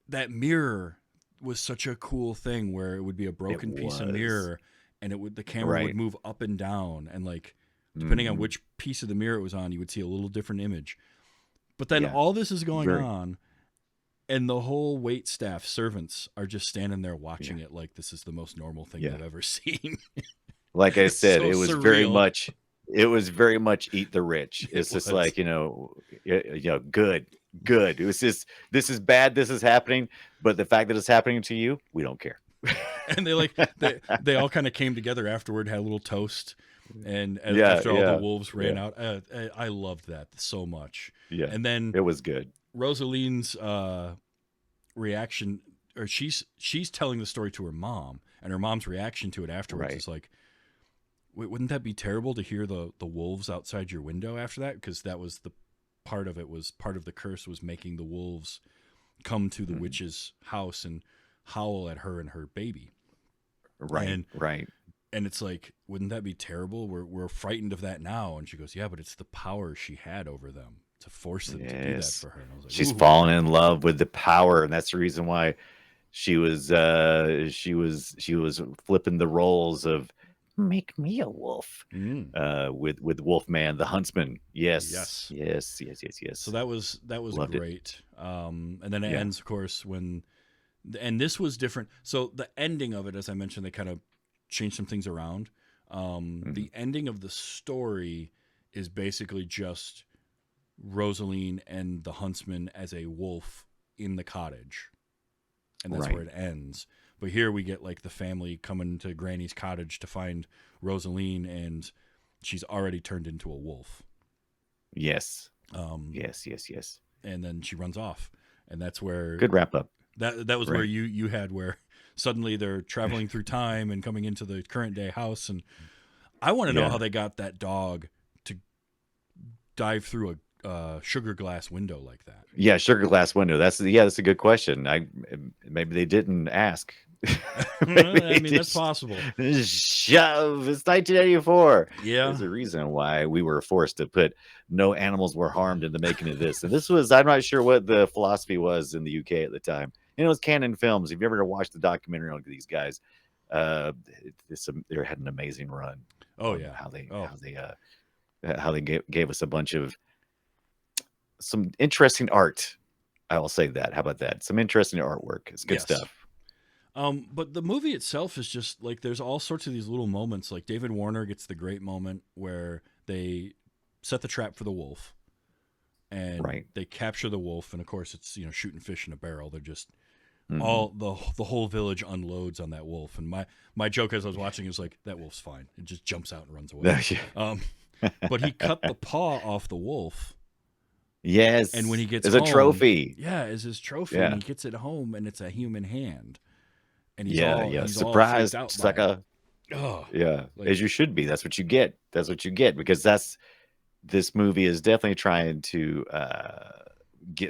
Speaker 4: that mirror was such a cool thing where it would be a broken piece of mirror, and the camera would move up and down, and like depending on which piece of the mirror it was on, you would see a little different image. But then all this is going on, and the whole wait staff servants are just standing there watching it like this is the most normal thing they've ever seen.
Speaker 5: Like I said,
Speaker 4: so
Speaker 5: it was
Speaker 4: surreal.
Speaker 5: very much eat the rich. It's just like, good. It was just, this is bad, this is happening, but the fact that it's happening to you, we don't care.
Speaker 4: And they all kind of came together afterward, had a little toast. And after all the wolves ran out, I loved that so much.
Speaker 5: Yeah,
Speaker 4: and then
Speaker 5: it was good.
Speaker 4: Rosaline's reaction, or she's telling the story to her mom, and her mom's reaction to it afterwards is like, "Wait, wouldn't that be terrible to hear the wolves outside your window after that?" Because that was the part of it, was part of the curse was making the wolves come to the witch's house and howl at her and her baby.
Speaker 5: Right.
Speaker 4: And it's like, wouldn't that be terrible? We're frightened of that now. And she goes, yeah, but it's the power she had over them to force them to do that for her. And I was like,
Speaker 5: she's fallen in love with the power, and that's the reason why she was flipping the roles of make me a wolf with Wolfman the huntsman. Yes.
Speaker 4: So that was
Speaker 5: Loved
Speaker 4: great. And then it ends, of course, and this was different. So the ending of it, as I mentioned, they kind of change some things around. The ending of the story is basically just Rosaline and the huntsman as a wolf in the cottage, and that's where it ends. But here we get like the family coming to Granny's cottage to find Rosaline, and she's already turned into a wolf.
Speaker 5: Yes.
Speaker 4: Yes. And then she runs off, and that's where
Speaker 5: good wrap up.
Speaker 4: That was where you had where suddenly they're traveling through time and coming into the current day house. And I want to know how they got that dog to dive through a sugar glass window like that.
Speaker 5: Yeah, sugar glass window. That's a good question. Maybe they didn't ask.
Speaker 4: That's possible.
Speaker 5: Shove. It's 1984.
Speaker 4: Yeah,
Speaker 5: there's a reason why we were forced to put no animals were harmed in the making of this. And this was, I'm not sure what the philosophy was in the UK at the time. it's Canon Films. If you ever watched the documentary on these guys, they had an amazing run.
Speaker 4: Oh yeah.
Speaker 5: How they gave us a bunch of some interesting art. I will say that. How about that? Some interesting artwork. It's good stuff.
Speaker 4: But the movie itself is just like there's all sorts of these little moments. Like David Warner gets the great moment where they set the trap for the wolf, and they capture the wolf, and of course it's shooting fish in a barrel. They're just all the whole village unloads on that wolf. And my joke as I was watching is like, that wolf's fine. It just jumps out and runs away. But he cut the paw off the wolf.
Speaker 5: Yes,
Speaker 4: and when he gets
Speaker 5: as
Speaker 4: home,
Speaker 5: a trophy,
Speaker 4: as his trophy, and he gets it home, and it's a human hand. And
Speaker 5: he's surprised. It's like as you should be. That's what you get. Because this movie is definitely trying to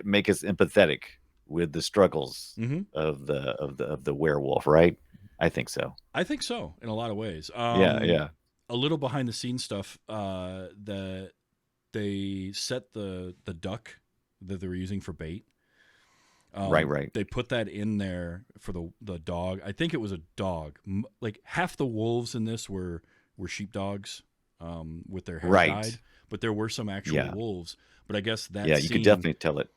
Speaker 5: make us empathetic with the struggles of the werewolf, right? I think so.
Speaker 4: I think so in a lot of ways.
Speaker 5: A
Speaker 4: little behind the scenes stuff. They set the duck that they were using for bait.
Speaker 5: Right.
Speaker 4: They put that in there for the dog. I think it was a dog. Like half the wolves in this were sheepdogs, with their hair dyed, but there were some actual wolves. But I guess that
Speaker 5: you could definitely tell it.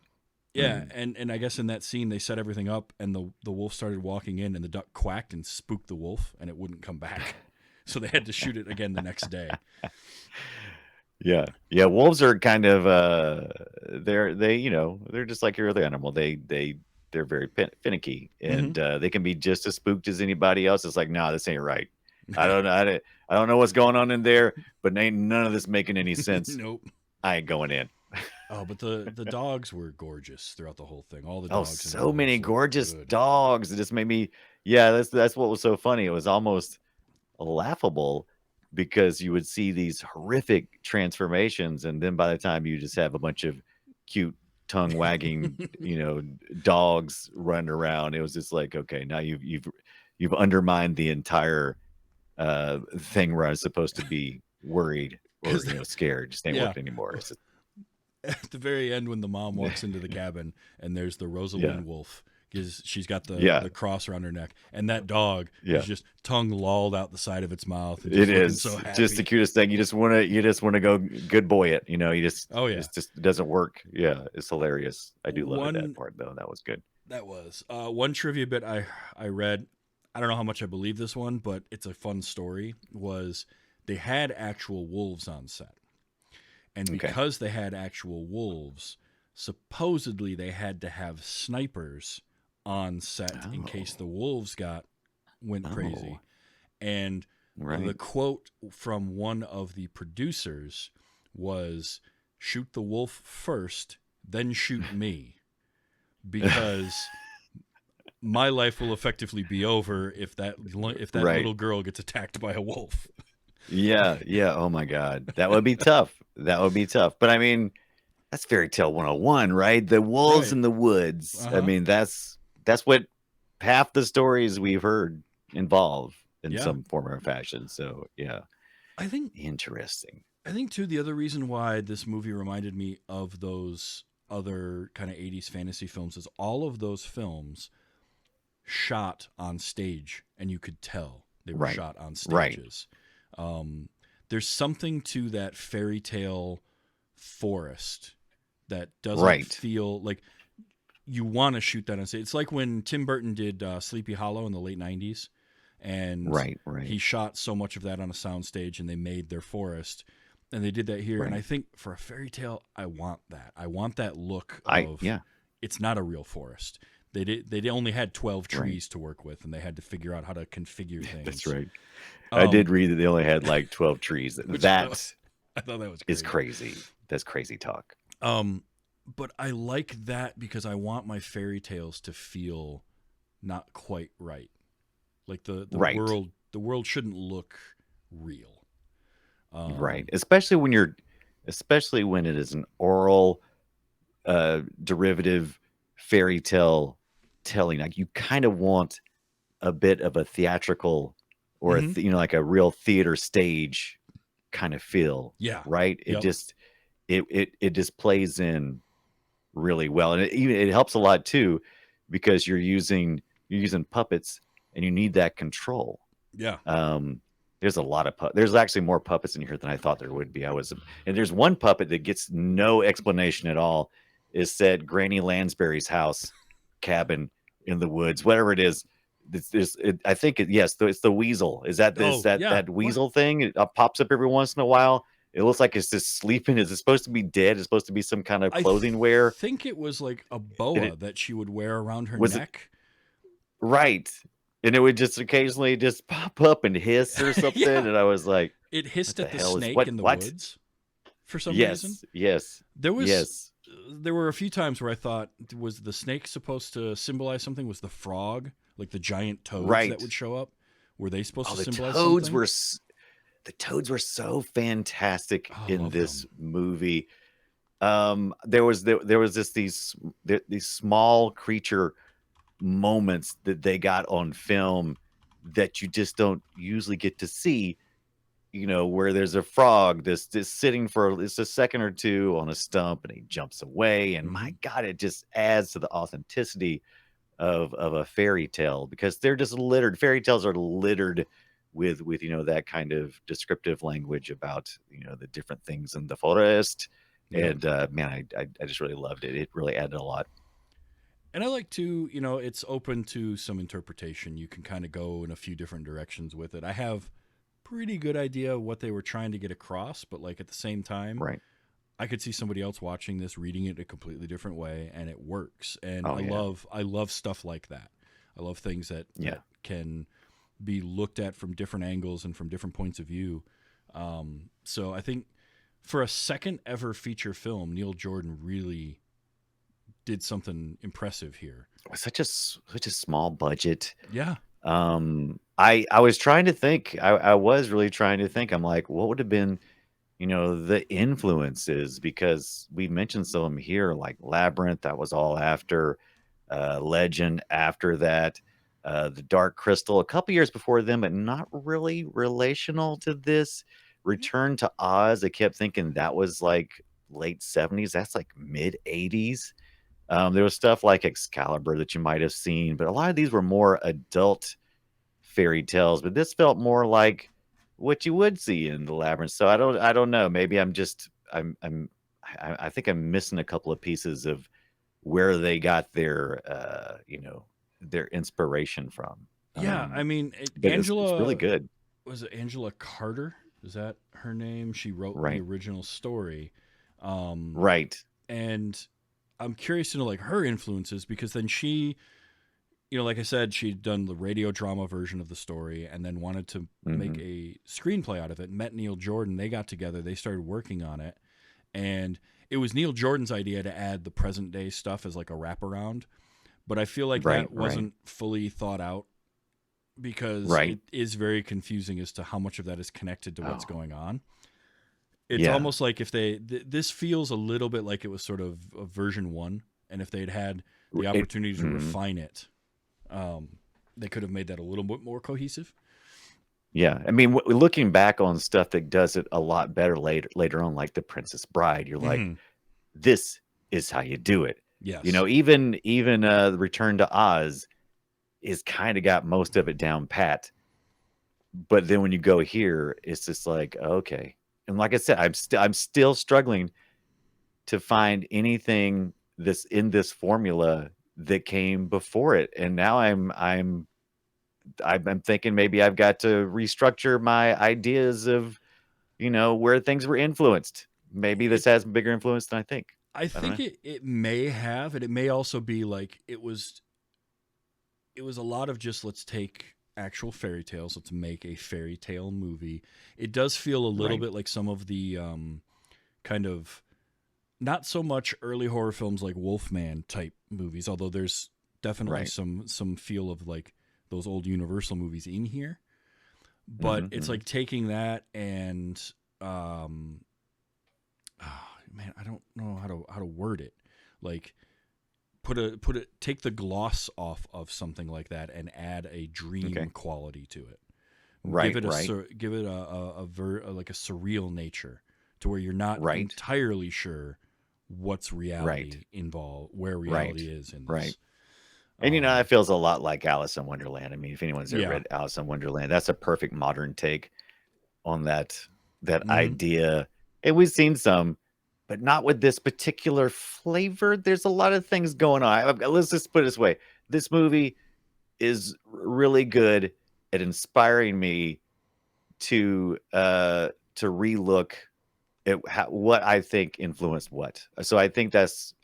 Speaker 4: Yeah, and I guess in that scene they set everything up, and the wolf started walking in, and the duck quacked and spooked the wolf, and it wouldn't come back. So they had to shoot it again the next day.
Speaker 5: Yeah. Wolves are kind of they're just like your other animal. They're very finicky, and they can be just as spooked as anybody else. It's like, no, this ain't right. I don't know what's going on in there, but ain't none of this making any sense.
Speaker 4: Nope.
Speaker 5: I ain't going in.
Speaker 4: Oh, but the dogs were gorgeous throughout the whole thing. All the dogs.
Speaker 5: So many gorgeous dogs. It just made me. Yeah, that's what was so funny. It was almost laughable, because you would see these horrific transformations, and then by the time you just have a bunch of cute tongue wagging, dogs running around, it was just like, okay, now you've undermined the entire thing where I was supposed to be worried or scared. Just ain't working anymore. It's
Speaker 4: at the very end, when the mom walks into the cabin and there's the Rosalind wolf, because she's got the cross around her neck, and that dog is just tongue lolled out the side of its mouth.
Speaker 5: It is so just the cutest thing. You just want to go good boy it. It just doesn't work. Yeah, it's hilarious. I do love that part though. That was good.
Speaker 4: That was one trivia bit I read. I don't know how much I believe this one, but it's a fun story. Was they had actual wolves on set, and because they had actual wolves, supposedly they had to have snipers on set in case the wolves went crazy. And the quote from one of the producers was, "Shoot the wolf first, then shoot me, because my life will effectively be over if that little girl gets attacked by a wolf."
Speaker 5: Yeah. Oh my God, that would be tough. But I mean, that's fairy tale 101, right? The wolves in the woods. I mean, that's what half the stories we've heard involve in some form or fashion. So
Speaker 4: I think
Speaker 5: interesting.
Speaker 4: I think too, the other reason why this movie reminded me of those other kind of 80s fantasy films is all of those films shot on stage, and you could tell they were shot on stages. There's something to that fairy tale forest that doesn't feel like you want to shoot that on stage. It's like when Tim Burton did Sleepy Hollow in the late 90s, and he shot so much of that on a soundstage, and they made their forest, and they did that here. And I think for a fairy tale, I want that. I want that look of it's not a real forest. They only had 12 trees to work with, and they had to figure out how to configure things.
Speaker 5: That's right. I did read that they only had like 12 trees.
Speaker 4: I thought that was
Speaker 5: is crazy. That's crazy talk.
Speaker 4: But I like that because I want my fairy tales to feel not quite right. Like the world shouldn't look real.
Speaker 5: Right. Especially when it is an oral derivative fairy tale telling. Like, you kind of want a bit of a theatrical or like a real theater stage kind of feel.
Speaker 4: Yeah.
Speaker 5: Right. It just it just plays in really well, and it helps a lot too, because you're using puppets and you need that control.
Speaker 4: Yeah.
Speaker 5: There's a lot of there's actually more puppets in here than I thought there would be. And there's one puppet that gets no explanation at all. Is said Granny Lansbury's house, cabin in the woods, whatever it is. I think yes, it's the weasel. Is that that weasel thing? It pops up every once in a while. It looks like it's just sleeping. Is it supposed to be dead? It's supposed to be some kind of clothing wear.
Speaker 4: I think it was like a boa that she would wear around her neck.
Speaker 5: Right. And it would just occasionally just pop up and hiss or something.
Speaker 4: Yeah.
Speaker 5: And I was like,
Speaker 4: it hissed at the snake in the woods for some reason.
Speaker 5: Yes.
Speaker 4: There were a few times where I thought, was the snake supposed to symbolize something? Was the frog, like the giant toads that would show up, were they supposed to symbolize something?
Speaker 5: The toads were so fantastic in this movie. There was these small creature moments that they got on film that you just don't usually get to see. You know, where there's a frog that's sitting for a second or two on a stump and he jumps away. And my God, it just adds to the authenticity of a fairy tale, because they're just littered. Fairy tales are littered with that kind of descriptive language about, the different things in the forest. Yeah. And man, I just really loved it. It really added a lot.
Speaker 4: And I like to, it's open to some interpretation. You can kind of go in a few different directions with it. I have pretty good idea what they were trying to get across, but like at the same time, I could see somebody else watching this reading it a completely different way, and it works. And I love stuff like that. I love things that can be looked at from different angles and from different points of view. So I think for a second ever feature film, Neil Jordan really did something impressive here.
Speaker 5: Such a small budget.
Speaker 4: Yeah.
Speaker 5: I was trying to think. I was really trying to think. I'm like, what would have been, the influences? Because we mentioned some of them here, like Labyrinth. That was all after Legend. After that, The Dark Crystal, a couple years before them, but not really relational to this. Return to Oz. I kept thinking that was like late 70s. That's like mid 80s. There was stuff like Excalibur that you might have seen, but a lot of these were more adult fairy tales. But this felt more like what you would see in the Labyrinth. So I don't know. Maybe I think I'm missing a couple of pieces of where they got their their inspiration from.
Speaker 4: Yeah, I mean,
Speaker 5: Angela, it's really good.
Speaker 4: Was it Angela Carter? Is that her name? She wrote the original story.
Speaker 5: Right.
Speaker 4: And I'm curious to know like her influences, because then she, like I said, she'd done the radio drama version of the story and then wanted to make a screenplay out of it. Met Neil Jordan. They got together. They started working on it. And it was Neil Jordan's idea to add the present day stuff as like a wraparound. But I feel like that wasn't fully thought out, because it is very confusing as to how much of that is connected to what's going on. It's almost like if this feels a little bit like it was sort of a version 1, and if they'd had the opportunity to refine it, they could have made that a little bit more cohesive.
Speaker 5: Yeah, I mean, looking back on stuff that does it a lot better later on, like The Princess Bride, you're like, this is how you do it.
Speaker 4: Yes.
Speaker 5: Even Return to Oz is kind of got most of it down pat, but then when you go here, it's just like, okay. And like I said, I'm still struggling to find anything that's in this formula that came before it. And now I'm thinking maybe I've got to restructure my ideas of, where things were influenced. Maybe this has a bigger influence than I think.
Speaker 4: I think it may have, and it may also be like it was a lot of just, let's take actual fairy tales, let's make a fairy tale movie. It does feel a little bit like some of the kind of not so much early horror films like Wolfman type movies, although there's definitely some feel of like those old Universal movies in here. But it's like taking that and I don't know how to word it. Like take the gloss off of something like that and add a dream quality to it. Give it a surreal nature to where you're not entirely sure what's reality involved, where reality is in this.
Speaker 5: And that feels a lot like Alice in Wonderland. I mean, if anyone's ever
Speaker 4: Yeah.
Speaker 5: read Alice in Wonderland, that's a perfect modern take on that
Speaker 4: Mhm.
Speaker 5: idea. And we've seen some, but not with this particular flavor. There's a lot of things going on. Let's just put it this way. This movie is really good at inspiring me to relook at what I think influenced what. So I think that's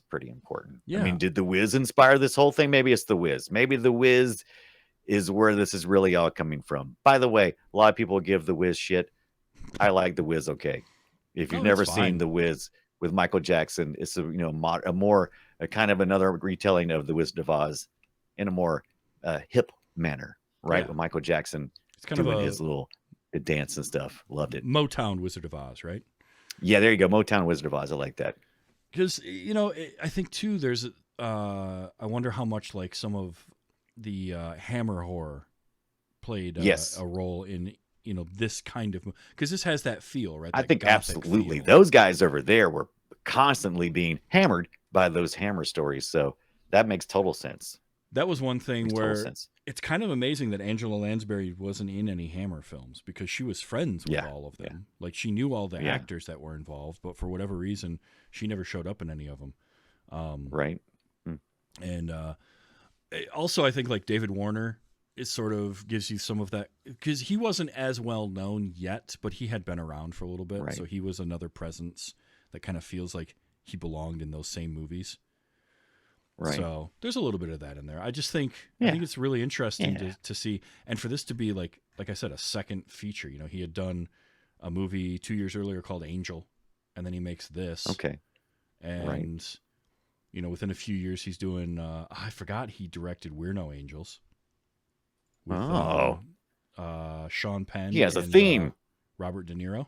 Speaker 5: pretty important.
Speaker 4: Yeah.
Speaker 5: I mean, did The Wiz inspire this whole thing? Maybe it's The Wiz. Maybe The Wiz is where this is really all coming from. By the way, a lot of people give The Wiz shit. I like The Wiz. Okay, if you've never seen The Wiz with Michael Jackson, it's a kind of another retelling of The Wizard of Oz in a more hip manner, right?
Speaker 4: Yeah.
Speaker 5: With Michael Jackson
Speaker 4: It's kind
Speaker 5: doing
Speaker 4: of
Speaker 5: his little dance and stuff. Loved it.
Speaker 4: Motown Wizard of Oz, right?
Speaker 5: Yeah, there you go. Motown Wizard of Oz. I like that.
Speaker 4: Because I think too, there's I wonder how much like some of the Hammer horror played a role in this kind of, because this has that feel, right?
Speaker 5: I
Speaker 4: That
Speaker 5: think
Speaker 4: Gothic
Speaker 5: absolutely
Speaker 4: feel.
Speaker 5: those guys over there were constantly being hammered by those Hammer stories, so that makes total sense.
Speaker 4: That was one thing where it's kind of amazing that Angela Lansbury wasn't in any Hammer films, because she was friends with all of them. Yeah. Like, she knew all the actors that were involved, but for whatever reason, she never showed up in any of them.
Speaker 5: Right.
Speaker 4: And also, I think like David Warner, it sort of gives you some of that, because he wasn't as well known yet, but he had been around for a little bit. Right. So he was another presence that kind of feels like he belonged in those same movies. Right. So there's a little bit of that in there. I just think I think it's really interesting to see, and for this to be like I said, a second feature. He had done a movie 2 years earlier called Angel, and then he makes this.
Speaker 5: Okay.
Speaker 4: And within a few years he's doing. I forgot he directed We're No Angels. With, Sean Penn.
Speaker 5: He has a theme.
Speaker 4: Robert De Niro.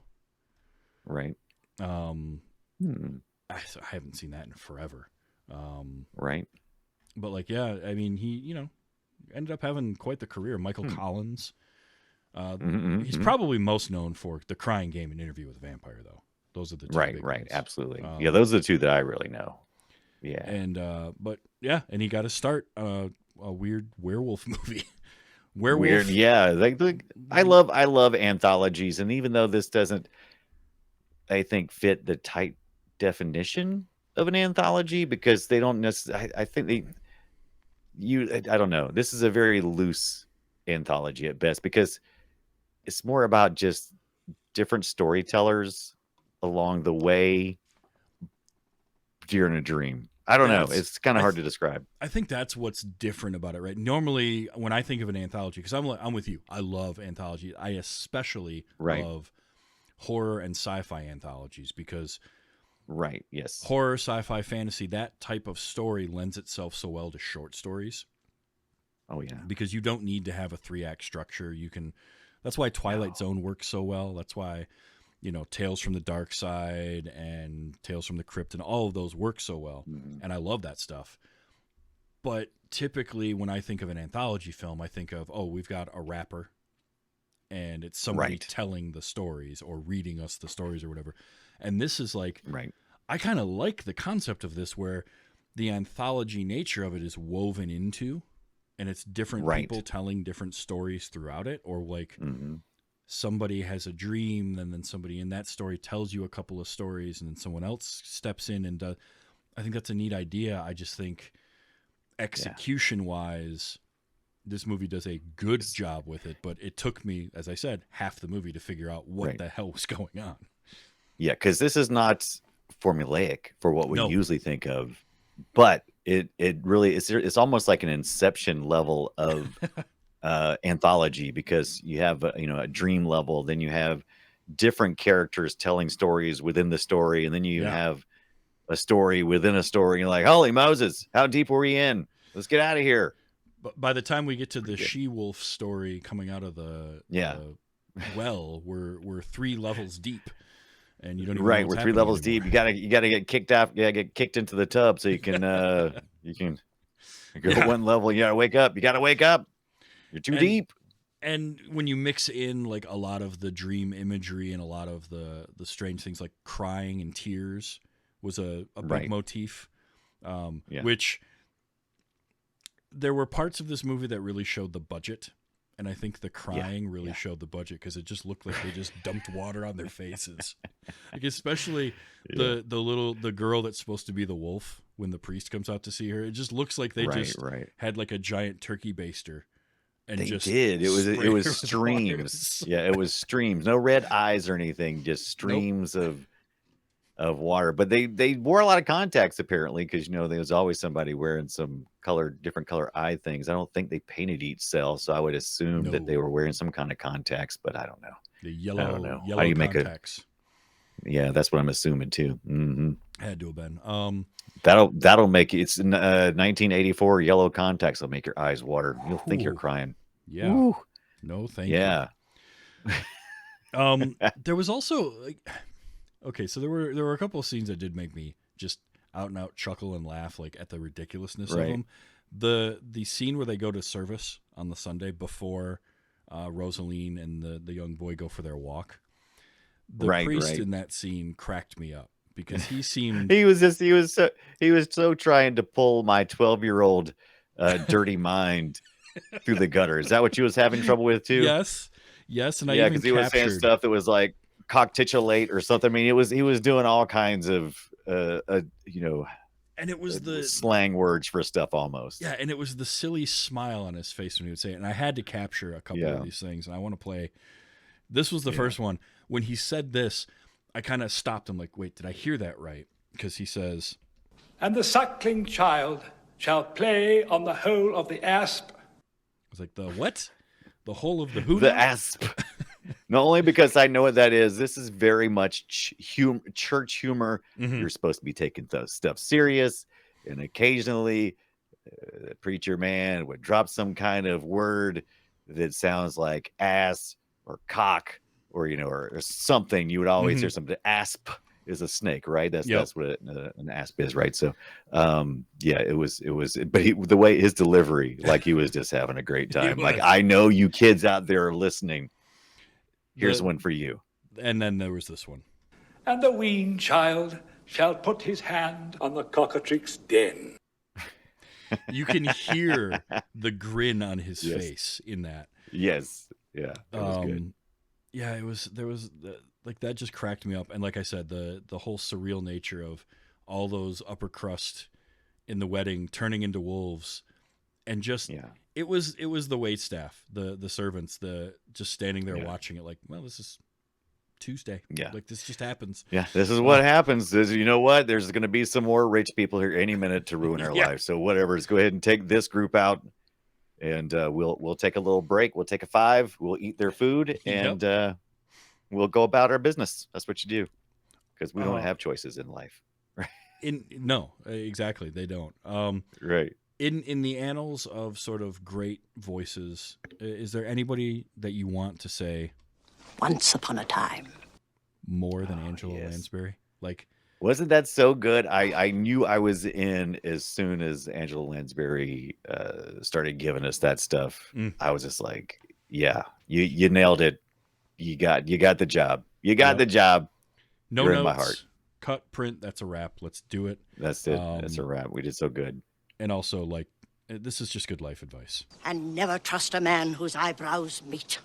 Speaker 5: Right.
Speaker 4: I haven't seen that in forever.
Speaker 5: Right.
Speaker 4: But I mean, he, ended up having quite the career. Michael Collins. He's probably most known for The Crying Game and Interview with a Vampire, though. Those are the two big ones.
Speaker 5: Absolutely. Those are the two that I really know. Yeah.
Speaker 4: And, and he got to start a weird werewolf movie. Werewolf.
Speaker 5: Weird, yeah. I love anthologies, and even though this doesn't, I think, fit the tight definition of an anthology, because they don't necessarily, I think I don't know. This is a very loose anthology at best, because it's more about just different storytellers along the way during a dream. I don't know. It's kind of hard to describe.
Speaker 4: I think that's what's different about it, right? Normally, when I think of an anthology, because I'm with you, I love anthology. I especially love horror and sci-fi anthologies, because
Speaker 5: yes,
Speaker 4: horror, sci-fi, fantasy, that type of story lends itself so well to short stories.
Speaker 5: Oh yeah,
Speaker 4: because you don't need to have a 3-act structure. That's why Twilight Zone works so well. That's why Tales from the Dark Side and Tales from the Crypt and all of those work so well. And I love that stuff. But typically when I think of an anthology film, I think of, we've got a rapper and it's somebody telling the stories or reading us the stories or whatever. And this is like, I kind of like the concept of this, where the anthology nature of it is woven into, and it's different people telling different stories throughout it, or like somebody has a dream, and then somebody in that story tells you a couple of stories, and then someone else steps in and does. I think that's a neat idea. I just think execution-wise, this movie does a good job with it, but it took me, as I said, half the movie to figure out what the hell was going on.
Speaker 5: Yeah, because this is not formulaic for what we usually think of, but it really is. It's almost like an Inception level of anthology, because you have a dream level, then you have different characters telling stories within the story, and then you have a story within a story. You're like, holy Moses, how deep were we in? Let's get out of here.
Speaker 4: But by the time we get to the she-wolf story coming out of the well, we're 3 levels deep. And you don't even know what's
Speaker 5: we're 3 levels deep. You gotta get kicked out. You gotta get kicked into the tub so you can go 1 level. You gotta wake up. You're too deep.
Speaker 4: And when you mix in like a lot of the dream imagery and a lot of the strange things, like crying and tears was a big motif, which there were parts of this movie that really showed the budget. And I think the crying really showed the budget because it just looked like they just dumped water on their faces. Like especially the girl that's supposed to be the wolf when the priest comes out to see her. It just looks like they had like a giant turkey baster. And
Speaker 5: they
Speaker 4: just
Speaker 5: did. It was streams.
Speaker 4: Waters.
Speaker 5: Yeah, it was streams. No red eyes or anything. Just streams of water. But they wore a lot of contacts apparently because there was always somebody wearing some different color eye things. I don't think they painted each cell, so I would assume that they were wearing some kind of contacts, but I don't know.
Speaker 4: The yellow,
Speaker 5: I don't know.
Speaker 4: yellow
Speaker 5: How do you
Speaker 4: contacts.
Speaker 5: Yeah, that's what I'm assuming too. Mm-hmm.
Speaker 4: Had to have been.
Speaker 5: That'll make it's 1984 yellow contacts will make your eyes water. You'll think you're crying.
Speaker 4: Yeah.
Speaker 5: Ooh.
Speaker 4: No, thank you.
Speaker 5: Yeah.
Speaker 4: There was also okay, so there were a couple of scenes that did make me just out and out chuckle and laugh at the ridiculousness of them. The scene where they go to service on the Sunday before Rosaline and the young boy go for their walk. The priest in that scene cracked me up because he seemed
Speaker 5: he was so trying to pull my 12-year-old dirty mind through the gutter. Is that what you was having trouble with too?
Speaker 4: Yes, and I even
Speaker 5: because he was saying stuff that was like coctitulate or something. I mean, he was doing all kinds of and
Speaker 4: it was the
Speaker 5: slang words for stuff almost.
Speaker 4: Yeah, and it was the silly smile on his face when he would say it. And I had to capture a couple of these things, and I want to play. This was the first one. When he said this, I kind of stopped him like, wait, did I hear that right? Because he says,
Speaker 2: "And the suckling child shall play on the hole of the asp."
Speaker 4: I was like, the what? The hole of the who?
Speaker 5: The asp. Not only because I know what that is. This is very much church humor.
Speaker 4: Mm-hmm.
Speaker 5: You're supposed to be taking stuff serious, and occasionally the preacher man would drop some kind of word that sounds like ass or cock or or something. You would always hear something. Asp is a snake, right? That's what an asp is, right? So it was but the way his delivery, like he was just having a great time. Like, I know you kids out there are listening. Here's one for you.
Speaker 4: And then there was this one.
Speaker 2: "And the wean child shall put his hand on the cockatrice's den."
Speaker 4: You can hear the grin on his face in that.
Speaker 5: Yes. Yeah. That was good.
Speaker 4: Yeah, there was that just cracked me up. And like I said, the whole surreal nature of all those upper crust in the wedding turning into wolves, and just it was the waitstaff, the servants, just standing there watching it like, well, this is Tuesday.
Speaker 5: Yeah.
Speaker 4: Like this just happens.
Speaker 5: Yeah. This is what happens. You know what? There's going to be some more rich people here any minute to ruin our lives. So whatever, let's go ahead and take this group out. And we'll take a little break. We'll take a 5. We'll eat their food, and we'll go about our business. That's what you do, because we don't have choices in life.
Speaker 4: No, exactly, they don't.
Speaker 5: Right.
Speaker 4: In the annals of sort of great voices, is there anybody that you want to say
Speaker 1: Once upon a time
Speaker 4: more than Angela Lansbury? Like,
Speaker 5: wasn't that so good? I knew I was in as soon as Angela Lansbury started giving us that stuff. I was just like, yeah, you nailed it. You got the job. You got the job.
Speaker 4: No
Speaker 5: You're
Speaker 4: notes,
Speaker 5: in my heart.
Speaker 4: Cut, print. That's a wrap. Let's do it.
Speaker 5: That's it. That's a wrap. We did so good.
Speaker 4: And also, like, this is just good life advice.
Speaker 1: And never trust a man whose eyebrows meet.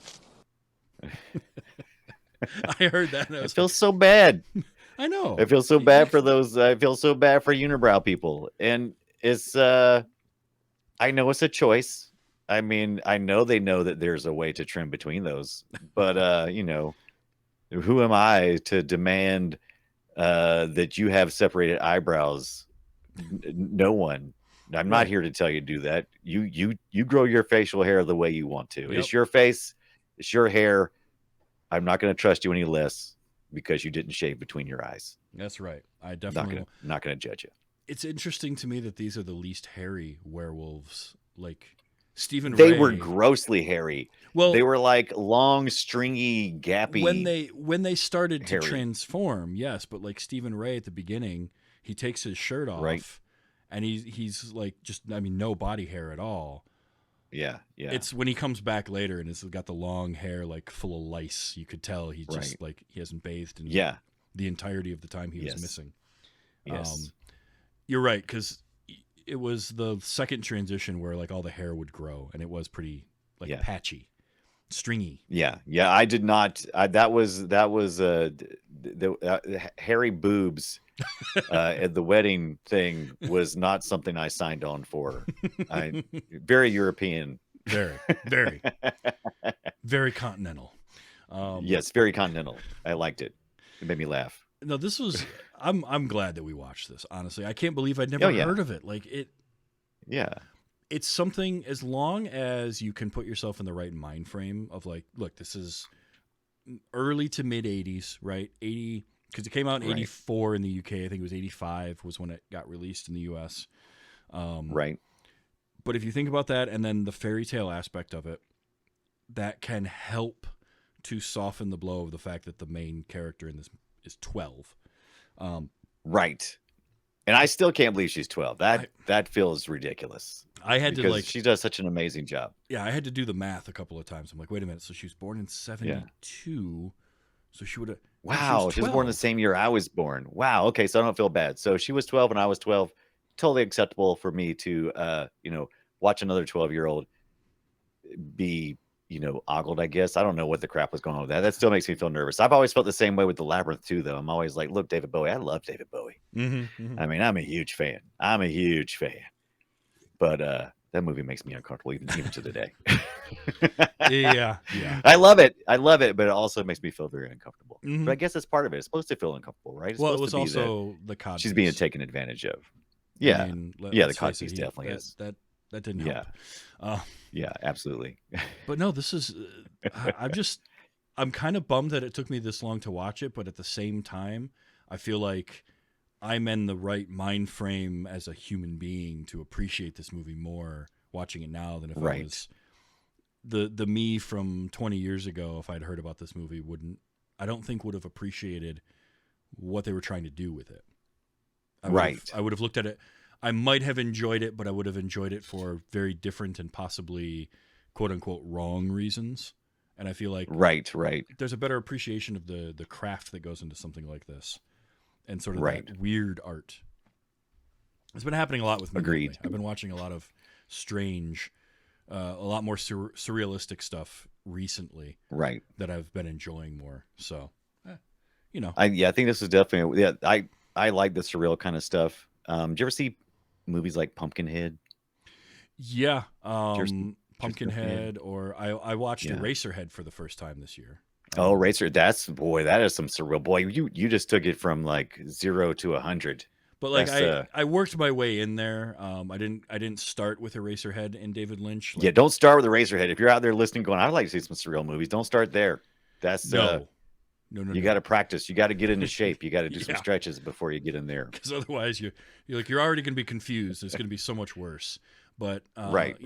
Speaker 4: I heard that. And
Speaker 5: I feel so bad.
Speaker 4: I know.
Speaker 5: I feel so bad for those. I feel so bad for unibrow people. And it's, I know it's a choice. I mean, I know they know that there's a way to trim between those, but, who am I to demand that you have separated eyebrows? No one. I'm not here to tell you to do that. You grow your facial hair the way you want to.
Speaker 4: Yep.
Speaker 5: It's your face. It's your hair. I'm not going to trust you any less because you didn't shave between your eyes.
Speaker 4: That's right. I definitely
Speaker 5: not going to judge you.
Speaker 4: It's interesting to me that these are the least hairy werewolves. Like Stephen
Speaker 5: They
Speaker 4: Ray,
Speaker 5: were grossly hairy.
Speaker 4: Well,
Speaker 5: they were like long, stringy, gappy.
Speaker 4: When they started
Speaker 5: hairy.
Speaker 4: to transform, yes, but like Stephen Ray at the beginning, he takes his shirt off, and he's like no body hair at all.
Speaker 5: Yeah.
Speaker 4: It's when he comes back later and it's got the long hair like full of lice. You could tell he just like he hasn't bathed in the entirety of the time he was missing.
Speaker 5: Yes.
Speaker 4: You're right, because it was the second transition where like all the hair would grow, and it was pretty like patchy, stringy.
Speaker 5: Yeah, I did not. That was the hairy boobs at the wedding thing was not something I signed on for. Very European,
Speaker 4: very, very continental.
Speaker 5: Yes, very continental. I liked it. It made me laugh.
Speaker 4: No, this was. I'm glad that we watched this. Honestly, I can't believe I'd never heard of it. Like it.
Speaker 5: Yeah.
Speaker 4: It's something, as long as you can put yourself in the right mind frame of like, look, this is early to mid 80s, right? 80, because it came out in 84 in the UK. I think it was 85 was when it got released in the US.
Speaker 5: Right.
Speaker 4: But if you think about that, and then the fairy tale aspect of it, that can help to soften the blow of the fact that the main character in this is 12.
Speaker 5: Right. And I still can't believe she's 12. That feels ridiculous.
Speaker 4: I had to
Speaker 5: she does such an amazing job.
Speaker 4: Yeah, I had to do the math a couple of times. I'm like, wait a minute. So she was born in 72. So she would have.
Speaker 5: Wow, she was born the same year I was born. Wow. Okay, so I don't feel bad. So she was 12 and I was 12. Totally acceptable for me to watch another 12-year-old be ogled, I guess. I don't know what the crap was going on with that. That still makes me feel nervous. I've always felt the same way with the Labyrinth too, though. I'm always like, look, David Bowie. I love David Bowie. I mean, I'm a huge fan. But that movie makes me uncomfortable even to the day.
Speaker 4: yeah.
Speaker 5: I love it, but it also makes me feel very uncomfortable. But I guess that's part of it. It's supposed to feel uncomfortable, right? It's
Speaker 4: well, it
Speaker 5: supposed
Speaker 4: was
Speaker 5: to be
Speaker 4: also the codpiece.
Speaker 5: she's being taken advantage of. Yeah,
Speaker 4: I mean,
Speaker 5: the
Speaker 4: face
Speaker 5: codpiece
Speaker 4: it,
Speaker 5: definitely is.
Speaker 4: That didn't help.
Speaker 5: Yeah, absolutely.
Speaker 4: But no, this is. I'm kind of bummed that it took me this long to watch it, but at the same time, I feel like I'm in the right mind frame as a human being to appreciate this movie more watching it now than if I was the me from 20 years ago. If I'd heard about this movie, I don't think would have appreciated what they were trying to do with it. I would have looked at it. I might have enjoyed it, but I would have enjoyed it for very different and possibly quote unquote wrong reasons. And I feel like there's a better appreciation of the craft that goes into something like this, and sort of that weird art. It's been happening a lot with me.
Speaker 5: Agreed.
Speaker 4: Lately. I've been watching a lot of strange, a lot more surrealistic stuff recently.
Speaker 5: Right.
Speaker 4: That I've been enjoying more. So,
Speaker 5: I think this is definitely I like the surreal kind of stuff. Did you ever see movies like Pumpkinhead?
Speaker 4: Yeah. Pumpkinhead, or I watched Eraserhead for the first time this year.
Speaker 5: Eraser, that is some surreal. Boy, you just took it from like 0 to 100.
Speaker 4: But like I worked my way in there. I didn't start with Eraserhead and David Lynch.
Speaker 5: Don't start with Eraserhead. If you're out there listening, going, I'd like to see some surreal movies. Don't start there. That's
Speaker 4: no.
Speaker 5: You got to practice. You got to get into shape. You got to do some stretches before you get in there.
Speaker 4: Because otherwise, you're already going to be confused. It's going to be so much worse. But
Speaker 5: right.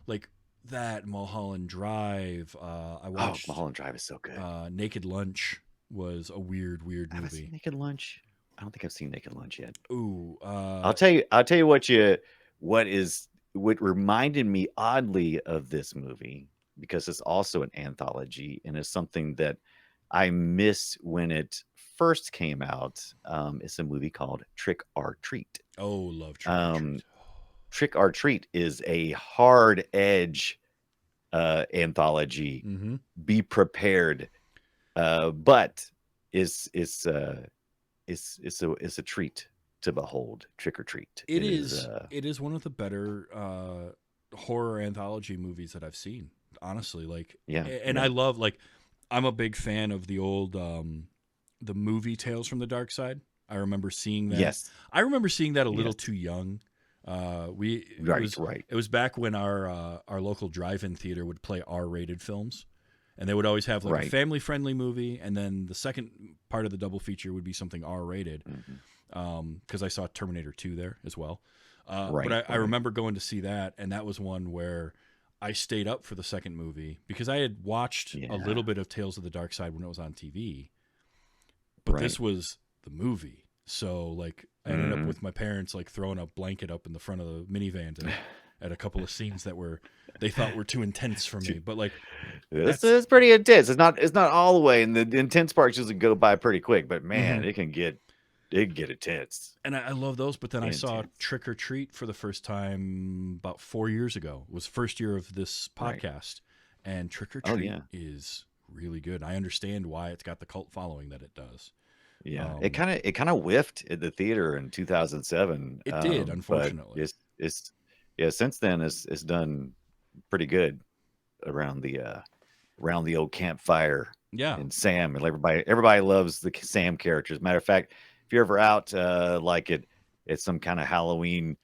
Speaker 4: Like that Mulholland Drive. I watched.
Speaker 5: Mulholland Drive is so good.
Speaker 4: Naked Lunch was a weird movie.
Speaker 5: Have I seen Naked Lunch? I don't think I've seen Naked Lunch yet.
Speaker 4: Ooh.
Speaker 5: I'll tell you what reminded me oddly of this movie, because it's also an anthology and it's something that I missed when it first came out. It's a movie called Trick or Treat.
Speaker 4: Oh, love Trick or Treat.
Speaker 5: Trick or Treat is a hard edge anthology.
Speaker 4: Mm-hmm.
Speaker 5: Be prepared, but it's a treat to behold. Trick or Treat.
Speaker 4: It is one of the better horror anthology movies that I've seen. Honestly, I love I'm a big fan of the old the movie Tales from the Dark Side. I remember seeing that.
Speaker 5: Yes.
Speaker 4: I remember seeing that a little too young. It was back when our local drive-in theater would play R-rated films, and they would always have a family-friendly movie, and then the second part of the double feature would be something R-rated. Because I saw Terminator 2 there as well. But I remember going to see that, and that was one where I stayed up for the second movie because I had watched a little bit of Tales of the Dark Side when it was on TV, but this was the movie. So I ended up with my parents throwing a blanket up in the front of the minivan at a couple of scenes that they thought were too intense for me. But
Speaker 5: it's pretty intense. It's not all the way, and the intense parts usually go by pretty quick. But man, it can get get intense.
Speaker 4: And I love those. But then I saw
Speaker 5: Intense.
Speaker 4: Trick or Treat for the first time about 4 years ago. It was first year of this
Speaker 5: Right.
Speaker 4: podcast, and Trick or
Speaker 5: Oh,
Speaker 4: Treat
Speaker 5: yeah.
Speaker 4: is really good. I understand why it's got the cult following that it does.
Speaker 5: Yeah,
Speaker 4: Um,
Speaker 5: it kind of whiffed at the theater in 2007.
Speaker 4: It did,
Speaker 5: But
Speaker 4: unfortunately.
Speaker 5: it's yeah. Since then, it's done pretty good around the old campfire.
Speaker 4: Yeah.
Speaker 5: And Sam and everybody loves the Sam characters. Matter of fact, if you're ever out like at some kind of Halloween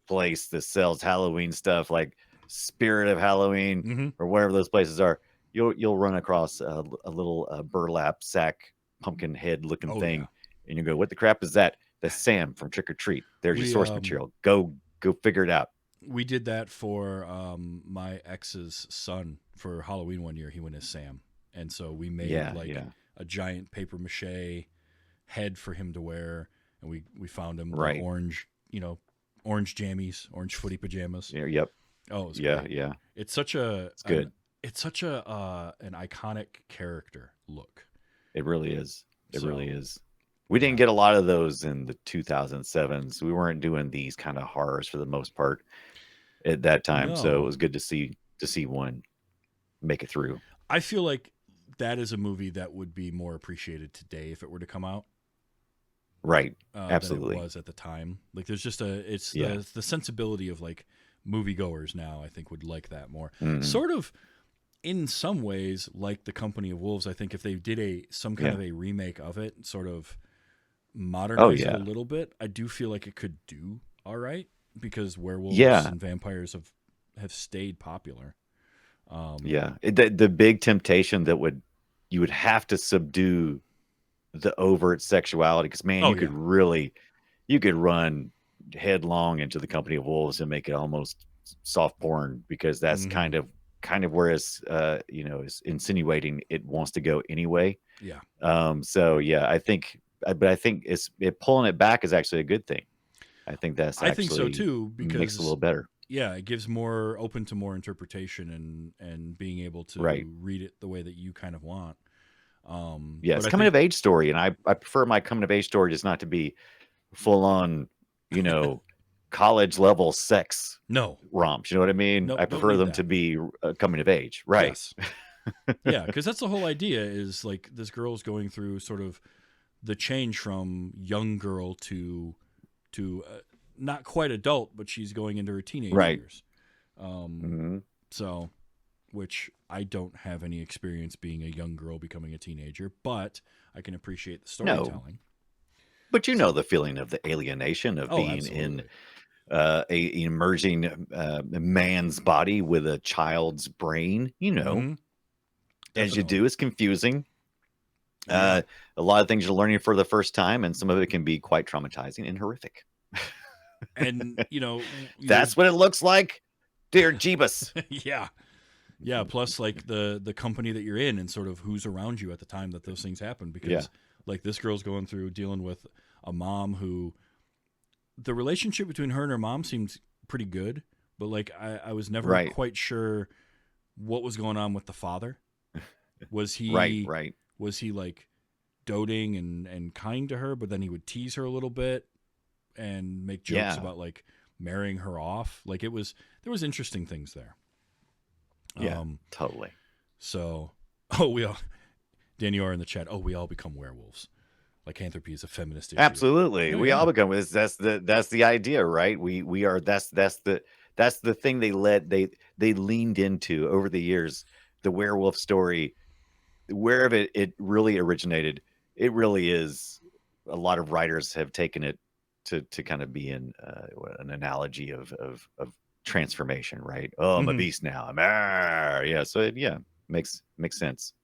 Speaker 5: place that sells Halloween stuff, like Spirit of Halloween
Speaker 4: hmm
Speaker 5: or wherever those places are, you'll run across a little burlap sack pumpkin head looking
Speaker 4: Oh,
Speaker 5: thing,
Speaker 4: yeah.
Speaker 5: and you go, "What the crap is that?" That's Sam from Trick or Treat. There's your
Speaker 4: We
Speaker 5: source material. Go figure it out.
Speaker 4: we did that for my ex's son for Halloween one year. He went as Sam, and so we made
Speaker 5: Yeah,
Speaker 4: like
Speaker 5: yeah.
Speaker 4: a giant paper mache head for him to wear, and we found him the
Speaker 5: Right.
Speaker 4: orange, orange jammies, orange footy pajamas.
Speaker 5: Yeah, yep.
Speaker 4: Oh, it was
Speaker 5: Yeah,
Speaker 4: great.
Speaker 5: yeah.
Speaker 4: It's such a
Speaker 5: It's good.
Speaker 4: it's such a an iconic character look.
Speaker 5: It really is. It really
Speaker 4: So,
Speaker 5: is. We didn't
Speaker 4: yeah.
Speaker 5: get a lot of those in the 2007s. We weren't doing these kind of horrors for the most part at that time. So it
Speaker 4: No.
Speaker 5: was good to see one make it through.
Speaker 4: I feel like that is a movie that would be more appreciated today if it were to come out.
Speaker 5: Right.
Speaker 4: Than
Speaker 5: Absolutely.
Speaker 4: it was at the time. Like there's just it's
Speaker 5: Yeah.
Speaker 4: the sensibility of like moviegoers now, I think, would like that more.
Speaker 5: Mhm.
Speaker 4: Sort of in some ways like the Company of Wolves. I think if they did some kind
Speaker 5: Yeah.
Speaker 4: of a remake of it, sort of
Speaker 5: Oh
Speaker 4: modernize it
Speaker 5: yeah.
Speaker 4: a little bit, I do feel like it could do all right because werewolves
Speaker 5: Yeah.
Speaker 4: and vampires have stayed popular.
Speaker 5: Yeah. The big temptation that you would have to subdue the overt sexuality, because man,
Speaker 4: Oh
Speaker 5: you could run headlong into the Company of Wolves and make it almost soft porn, because that's
Speaker 4: Mhm.
Speaker 5: kind of where it's is insinuating it wants to go anyway.
Speaker 4: Yeah.
Speaker 5: So yeah, but I think it pulling it back is actually a good thing. I think that's
Speaker 4: I think so
Speaker 5: actually
Speaker 4: too
Speaker 5: makes it a
Speaker 4: because
Speaker 5: little better.
Speaker 4: yeah, it gives more open to more interpretation and being able to
Speaker 5: Right.
Speaker 4: read it the way that you kind of want.
Speaker 5: Yeah,
Speaker 4: But
Speaker 5: it's
Speaker 4: I
Speaker 5: coming
Speaker 4: think
Speaker 5: of age story, and I prefer my coming of age story just not to be full on, you know, college level sex
Speaker 4: no,
Speaker 5: romps. You know what I mean?
Speaker 4: nope,
Speaker 5: I
Speaker 4: don't
Speaker 5: prefer
Speaker 4: need
Speaker 5: them
Speaker 4: that.
Speaker 5: to be coming of age, right?
Speaker 4: Yes, yeah, because that's the whole idea. Is like this girl's going through sort of the change from young girl to not quite adult, but she's going into her teenage
Speaker 5: Right.
Speaker 4: years. Um,
Speaker 5: hmm
Speaker 4: so, which I don't have any experience being a young girl becoming a teenager, but I can appreciate the
Speaker 5: No,
Speaker 4: storytelling.
Speaker 5: but you know the feeling of the alienation of
Speaker 4: Oh,
Speaker 5: being in
Speaker 4: absolutely.
Speaker 5: a emerging man's body with a child's brain.
Speaker 4: Mm-hmm.
Speaker 5: As you
Speaker 4: Definitely.
Speaker 5: do, it's confusing.
Speaker 4: Yeah.
Speaker 5: A lot of things you're learning for the first time, and some of it can be quite traumatizing and horrific.
Speaker 4: And
Speaker 5: That's what it looks like, dear Jeebus.
Speaker 4: yeah. Yeah, plus like the company that you're in and sort of who's around you at the time that those things happen, because
Speaker 5: Yeah.
Speaker 4: like this girl's going through dealing with a mom who the relationship between her and her mom seems pretty good, but like I was never
Speaker 5: Right.
Speaker 4: quite sure what was going on with the father. Was
Speaker 5: Right.
Speaker 4: he like doting and kind to her, but then he would tease her a little bit and make jokes
Speaker 5: Yeah.
Speaker 4: about like marrying her off? Like there was interesting things there.
Speaker 5: Yeah. Totally.
Speaker 4: So, Danny R in the chat. Oh, we all become werewolves. Lycanthropy is a feminist issue.
Speaker 5: Absolutely.
Speaker 4: Oh,
Speaker 5: We
Speaker 4: yeah.
Speaker 5: all become this. That's the idea, right? We are that's the thing they leaned into over the years. The werewolf story, wherever it really originated, it really is. A lot of writers have taken it to kind of be an analogy of transformation, right? Oh, I'm a
Speaker 4: Mhm.
Speaker 5: beast now. Yeah. So makes sense.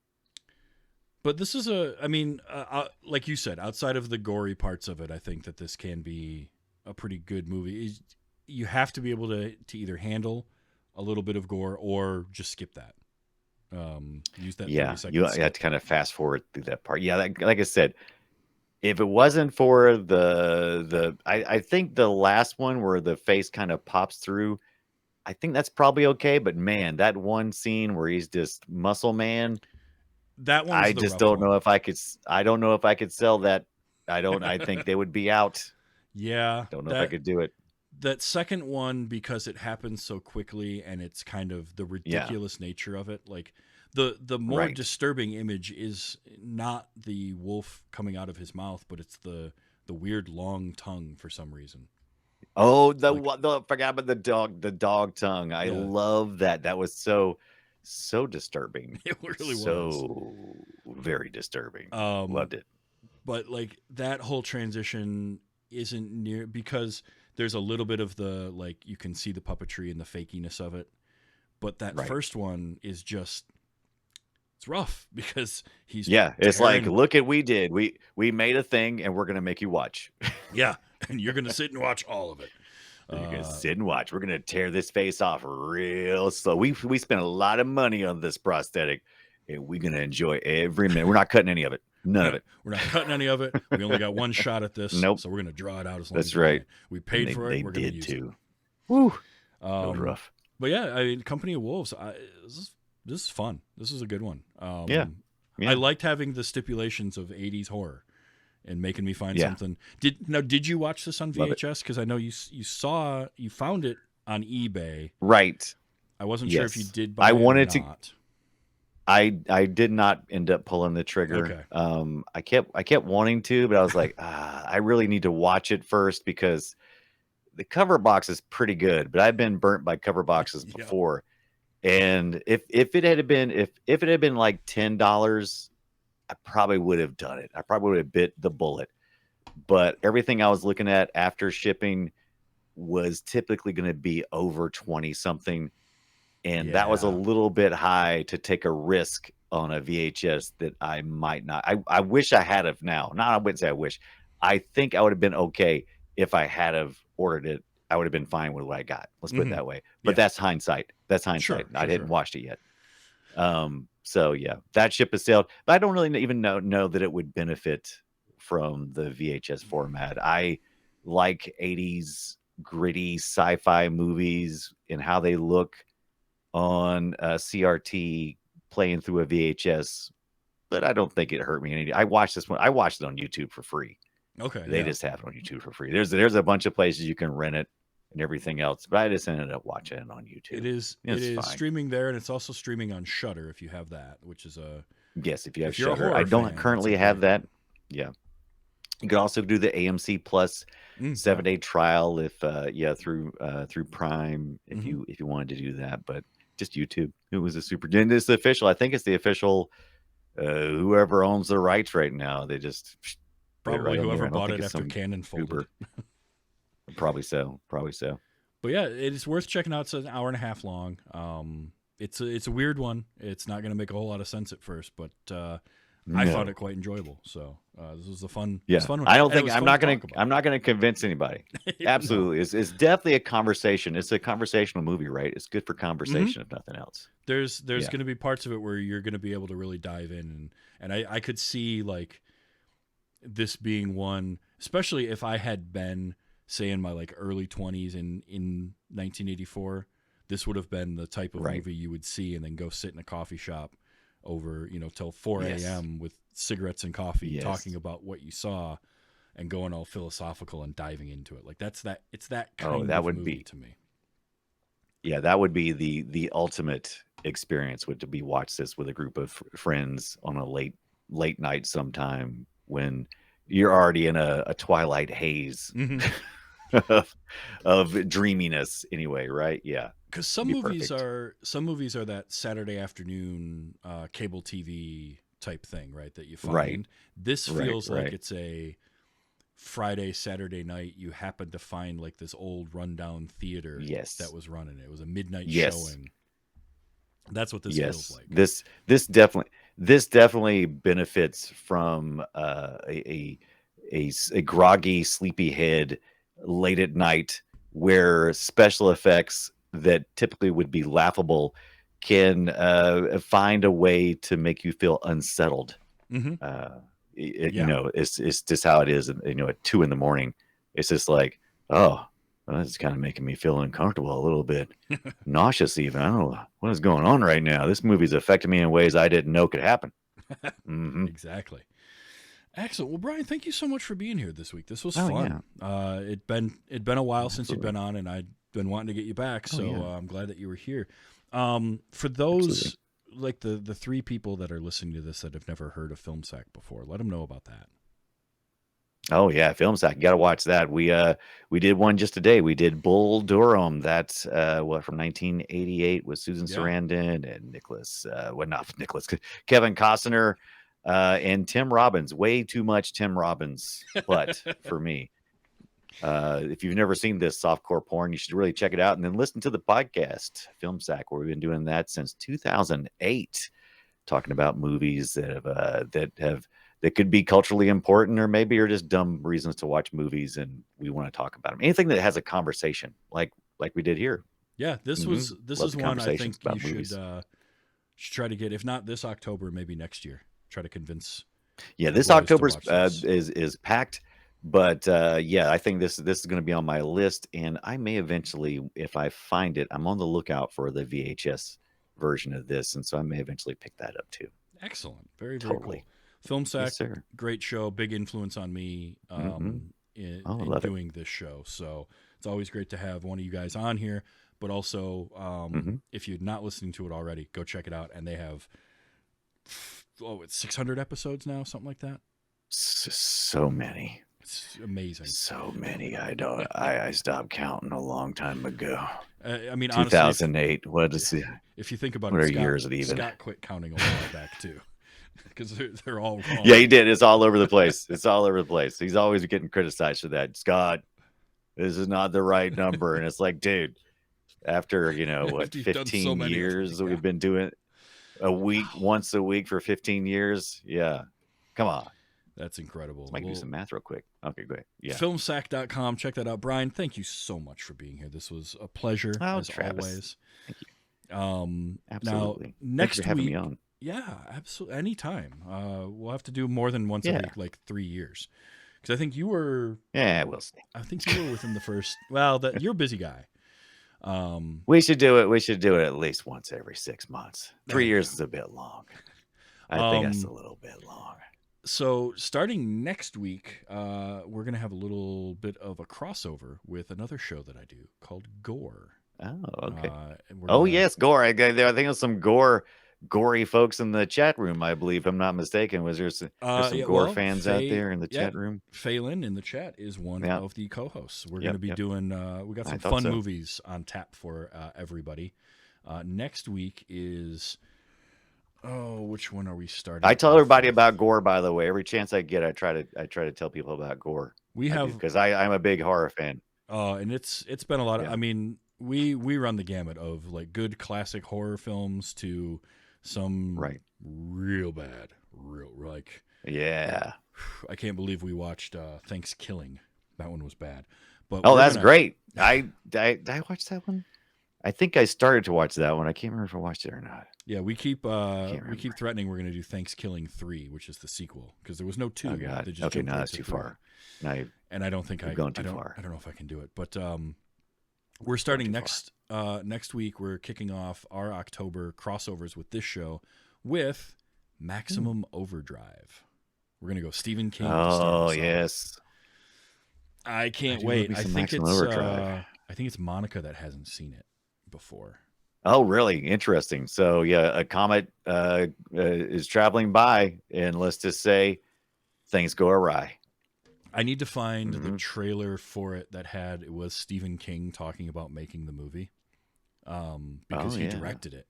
Speaker 4: But this is like you said, outside of the gory parts of it, I think that this can be a pretty good movie. You have to be able to either handle a little bit of gore or just skip that. Use that 30
Speaker 5: Yeah,
Speaker 4: second
Speaker 5: you
Speaker 4: skip.
Speaker 5: have to kind of fast forward through that part. Yeah, like I said, if it wasn't for I think the last one where the face kind of pops through, I think that's probably okay. But man, that one scene where he's just muscle man,
Speaker 4: That one's
Speaker 5: I
Speaker 4: the
Speaker 5: just
Speaker 4: rough
Speaker 5: don't
Speaker 4: one.
Speaker 5: know if I could. I don't know if I could sell that. I think they would be out.
Speaker 4: Yeah.
Speaker 5: Don't know if I could do it.
Speaker 4: That second one, because it happens so quickly and it's kind of the ridiculous nature of it. Like the more disturbing image is not the wolf coming out of his mouth, but it's the weird long tongue for some reason.
Speaker 5: Oh, forgot about the dog tongue. I
Speaker 4: Yeah.
Speaker 5: love that. That was so disturbing.
Speaker 4: It really was.
Speaker 5: So very disturbing. Loved it.
Speaker 4: But like that whole transition isn't near, because there's a little bit of the, like, you can see the puppetry and the fakiness of it. But that first one is just, it's rough because he's
Speaker 5: it's like, look at we did. We made a thing and we're gonna make you watch.
Speaker 4: Yeah, and you're gonna sit and watch all of it.
Speaker 5: You're gonna sit and watch. We're gonna tear this face off real slow. We spent a lot of money on this prosthetic, and we're gonna enjoy every minute. We're not cutting any of it. None of it.
Speaker 4: We're not cutting any of it. We only got one shot at this.
Speaker 5: Nope.
Speaker 4: So we're gonna draw it out as long
Speaker 5: That's
Speaker 4: as
Speaker 5: right.
Speaker 4: We paid for it.
Speaker 5: They
Speaker 4: We're gonna
Speaker 5: did
Speaker 4: use
Speaker 5: too.
Speaker 4: it.
Speaker 5: Woo. That was rough.
Speaker 4: But yeah, I mean, Company of Wolves. This is fun. This is a good one.
Speaker 5: Yeah.
Speaker 4: I liked having the stipulations of 80s horror and making me find something. Did you watch this on VHS? Because I know you found it on eBay.
Speaker 5: Right.
Speaker 4: I wasn't sure if you did buy it or not.
Speaker 5: I did not end up pulling the trigger.
Speaker 4: Okay.
Speaker 5: I kept wanting to, but I was like, I really need to watch it first because the cover box is pretty good, but I've been burnt by cover boxes before. And if it had been like $10, I probably would have done it. I probably would have bit the bullet. But everything I was looking at after shipping was typically going to be over 20 something. And that was a little bit high to take a risk on a VHS that I might not. I wish I had have now. No, I wouldn't say I wish. I think I would have been okay if I had have ordered it. I would have been fine with what I got. Let's put it that way. But that's hindsight. That's hindsight. I hadn't watched it yet. So yeah, that ship has sailed. But I don't really even know that it would benefit from the VHS format. I like 80s gritty sci-fi movies and how they look on CRT playing through a VHS, but I don't think it hurt me any. I watched this one. I watched it on YouTube for free.
Speaker 4: Okay.
Speaker 5: They just have it on YouTube for free. There's a bunch of places you can rent it and everything else, but I just ended up watching it on YouTube.
Speaker 4: It is streaming there, and it's also streaming on Shudder if you have that, which is
Speaker 5: yes, if you have Shudder. I don't currently have that. Yeah. You could also do the AMC Plus 7-day trial if through Prime if you wanted to do that, but just YouTube. It was a super. And it's the official. I think it's the official. Whoever owns the rights right now, they just
Speaker 4: probably whoever bought it after Canon folded.
Speaker 5: Probably so.
Speaker 4: But yeah, it is worth checking out. It's an hour and a half long. It's a weird one. It's not going to make a whole lot of sense at first, but I found it quite enjoyable. So this was a fun.
Speaker 5: Yeah,
Speaker 4: fun one.
Speaker 5: I don't think I'm not going to convince anybody. Absolutely, it's definitely a conversation. It's a conversational movie, right? It's good for conversation if nothing else.
Speaker 4: There's going to be parts of it where you're going to be able to really dive in, and I could see like this being one, especially if I had been, say, in my like early 20s in 1984. This would have been the type of movie you would see and then go sit in a coffee shop over, till 4 a.m. with cigarettes and coffee, talking about what you saw and going all philosophical and diving into it. Like it's that kind of movie to me.
Speaker 5: Yeah, that would be the ultimate experience, would to be watch this with a group of friends on a late night sometime when you're already in a twilight haze of dreaminess anyway, right? Yeah.
Speaker 4: Because some movies are that Saturday afternoon cable TV type thing, right? That you find.
Speaker 5: Right.
Speaker 4: This feels like it's a Friday, Saturday night. You happen to find like this old rundown theater that was running. It was a midnight showing. That's what this feels like. This definitely benefits from a groggy, sleepy head late at night, where special effects that typically would be laughable can find a way to make you feel unsettled. It's just how it is. At 2 a.m, it's just like, oh, well, it's kind of making me feel uncomfortable a little bit, nauseous even. I don't know what is going on right now. This movie's affecting me in ways I didn't know could happen. Exactly. Excellent. Well, Brian, thank you so much for being here this week. This was
Speaker 5: Oh,
Speaker 4: fun. It'd been a while since you'd
Speaker 5: Absolutely.
Speaker 4: been on, and I'd been wanting to get you back.
Speaker 5: Oh,
Speaker 4: So
Speaker 5: yeah.
Speaker 4: I'm glad that you were here. For those
Speaker 5: Absolutely.
Speaker 4: like the three people that are listening to this that have never heard of Filmsack before, let them know about that.
Speaker 5: Oh yeah, Filmsack. You got to watch that. We did one just today. We did Bull Durham. That's what from 1988 with Susan
Speaker 4: Yeah.
Speaker 5: Sarandon and Kevin Costner, and Tim Robbins. Way too much Tim Robbins, but for me. If you've never seen this softcore porn, you should really check it out and then listen to the podcast Filmsack, where we've been doing that since 2008, talking about movies that could be culturally important, or maybe are just dumb reasons to watch movies, and we want to talk about them. Anything that has a conversation, like we did here.
Speaker 4: Yeah, this
Speaker 5: Love
Speaker 4: is
Speaker 5: the
Speaker 4: one I think
Speaker 5: conversations
Speaker 4: you
Speaker 5: about movies.
Speaker 4: should try to get, if not this October, maybe next year. Try to convince.
Speaker 5: Yeah, this
Speaker 4: boys to
Speaker 5: October
Speaker 4: watch this.
Speaker 5: is packed, but yeah, I think this is going to be on my list, and I may eventually, if I find it, I'm on the lookout for the VHS version of this, and so I may eventually pick that up too.
Speaker 4: Excellent. Very, very
Speaker 5: Totally.
Speaker 4: cool. Filmsack,
Speaker 5: Yes, sir.
Speaker 4: great show, big influence on me in
Speaker 5: Oh, I love it.
Speaker 4: doing this show. So it's always great to have one of you guys on here. But also, if you're not listening to it already, go check it out. And they have, it's 600 episodes now, something like that.
Speaker 5: So many.
Speaker 4: It's amazing.
Speaker 5: So many. I stopped counting a long time ago.
Speaker 4: I mean, honestly,
Speaker 5: 2008. What is it?
Speaker 4: if you think about
Speaker 5: What
Speaker 4: it,
Speaker 5: are
Speaker 4: Scott,
Speaker 5: years it even?
Speaker 4: Scott quit counting a while back too, because they're all wrong.
Speaker 5: Yeah, he did. It's all over the place. It's all over the place. He's always getting criticized for that. Scott, this is not the right number. And it's like, dude, after, what,
Speaker 4: After you've done so
Speaker 5: 15
Speaker 4: many of them,
Speaker 5: years that
Speaker 4: yeah.
Speaker 5: we've been doing once a week for 15 years. Yeah. Come on.
Speaker 4: That's incredible.
Speaker 5: Let's do some math real quick. Okay, great. Yeah.
Speaker 4: Filmsack.com. Check that out. Brian, thank you so much for being here. This was a pleasure, as
Speaker 5: Travis.
Speaker 4: always.
Speaker 5: Thank you.
Speaker 4: Now,
Speaker 5: Absolutely.
Speaker 4: next
Speaker 5: Thanks for having
Speaker 4: week,
Speaker 5: me on.
Speaker 4: yeah, absolutely. Anytime. We'll have to do more than once every, 3 years. Because I think you were...
Speaker 5: Yeah, we'll see.
Speaker 4: I think you were within the first... Well, you're a busy guy.
Speaker 5: We should do it. We should do it at least once every 6 months. 3 years is a bit long. I think that's a little bit long.
Speaker 4: So starting next week, we're going to have a little bit of a crossover with another show that I do called Gore.
Speaker 5: Oh, okay.
Speaker 4: Yes,
Speaker 5: Gore. I think there's some gory folks in the chat room, I believe, if I'm not mistaken. Was there some Gore fans out there in the chat room?
Speaker 4: Phelan in the chat is one of the co-hosts. We're going to be doing, we got some fun movies on tap for everybody. Next week is... Oh, which one are we starting?
Speaker 5: I tell everybody about Gore, by the way. Every chance I get, I try to tell people about Gore. Because I'm a big horror fan.
Speaker 4: And it's been a lot of. I mean, we run the gamut of like good classic horror films to some real bad, like.
Speaker 5: Yeah.
Speaker 4: I can't believe we watched Thanksgiving. That one was bad. But
Speaker 5: that's great. I watched that one. I think I started to watch that one. I can't remember if I watched it or not.
Speaker 4: Yeah, we keep threatening we're going to do Thanksgiving 3, which is the sequel, because there was no 2.
Speaker 5: Oh God.
Speaker 4: They just
Speaker 5: No, that's too far.
Speaker 4: And I don't think
Speaker 5: I've gone too far.
Speaker 4: I don't know if I can do it, but we're starting next week. We're kicking off our October crossovers with this show with Maximum Overdrive. We're going to go Stephen King.
Speaker 5: Oh yes.
Speaker 4: I can't wait. I think it's Monica that hasn't seen it before.
Speaker 5: Oh, really? Interesting. So, yeah, a comet is traveling by, and let's just say things go awry.
Speaker 4: I need to find the trailer for it that it was Stephen King talking about making the movie, because he directed it,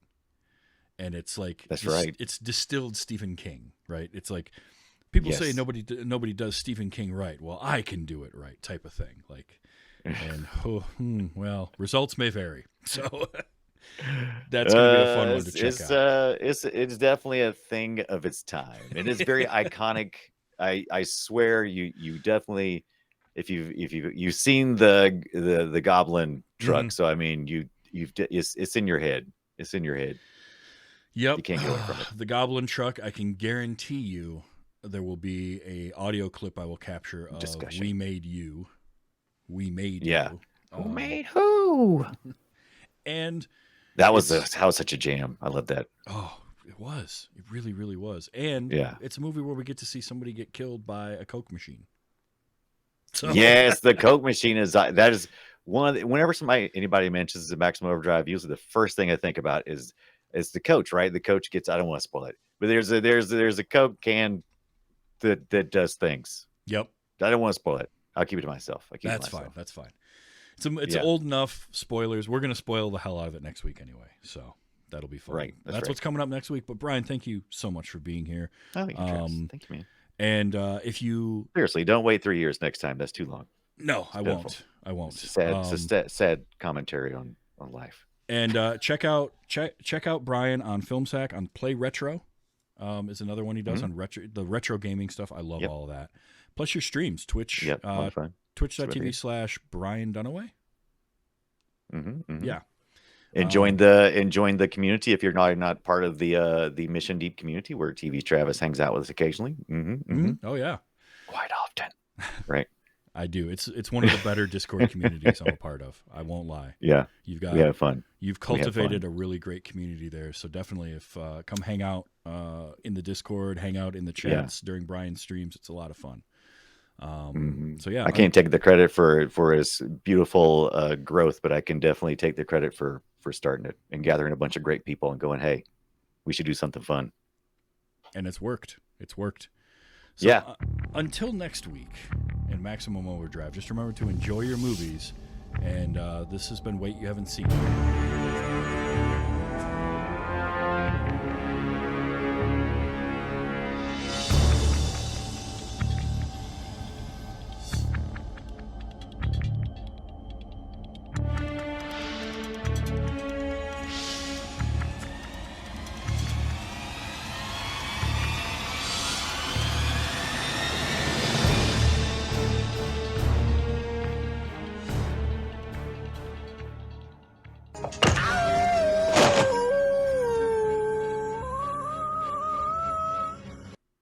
Speaker 4: and it's like
Speaker 5: right.
Speaker 4: It's distilled Stephen King, right? It's like people say nobody does Stephen King right. Well, I can do it right, type of thing. Like, and well, results may vary. So. That's going to be a fun one to check out.
Speaker 5: It's definitely a thing of its time. It is very iconic. I swear you definitely, if you've seen the Goblin truck, so I mean it's in your head. It's in your head.
Speaker 4: Yep.
Speaker 5: You can't get away from it.
Speaker 4: The Goblin truck. I can guarantee you there will be a audio clip I will capture of
Speaker 5: discussion.
Speaker 4: We Made You. We Made
Speaker 5: You.
Speaker 4: Who
Speaker 5: made who?
Speaker 4: And
Speaker 5: that was such a jam. I love that.
Speaker 4: Oh, It was. It really, really was. And it's a movie where we get to see somebody get killed by a Coke machine. So.
Speaker 5: Yes, the Coke machine is that is one. Whenever anybody mentions the Maximum Overdrive, usually the first thing I think about is the coach, right? The coach gets. I don't want to spoil it, but there's a Coke can that does things.
Speaker 4: Yep.
Speaker 5: I don't want to spoil it. I'll keep it to myself.
Speaker 4: That's fine. That's fine. It's old enough spoilers. We're going to spoil the hell out of it next week anyway. So that'll be fun.
Speaker 5: Right.
Speaker 4: That's what's coming up next week. But Brian, thank you so much for being here.
Speaker 5: Oh, thank you, man.
Speaker 4: And if you
Speaker 5: seriously don't wait 3 years next time, that's too long.
Speaker 4: No, I won't.
Speaker 5: It's a sad commentary on life.
Speaker 4: And check out Brian on Filmsack on Play Retro. Is another one he does on the retro gaming stuff. I love all of that. Plus your streams, Twitch.
Speaker 5: Yep,
Speaker 4: Twitch.tv/Brian Dunaway. Yeah.
Speaker 5: And join the community if you're not part of the Mission Deep community where TV Travis hangs out with us occasionally.
Speaker 4: Oh yeah,
Speaker 5: quite often. Right.
Speaker 4: I do. It's one of the better Discord communities I'm a part of. I won't lie.
Speaker 5: Yeah.
Speaker 4: We
Speaker 5: have fun.
Speaker 4: You've cultivated a really great community there. So definitely, if come hang out in the Discord, hang out in the chats during Brian's streams. It's a lot of fun. So yeah,
Speaker 5: I can't take the credit for his beautiful growth, but I can definitely take the credit for starting it and gathering a bunch of great people and going, hey, we should do something fun.
Speaker 4: And it's worked. So, until next week in Maximum Overdrive, just remember to enjoy your movies. And this has been Wait You Haven't Seen.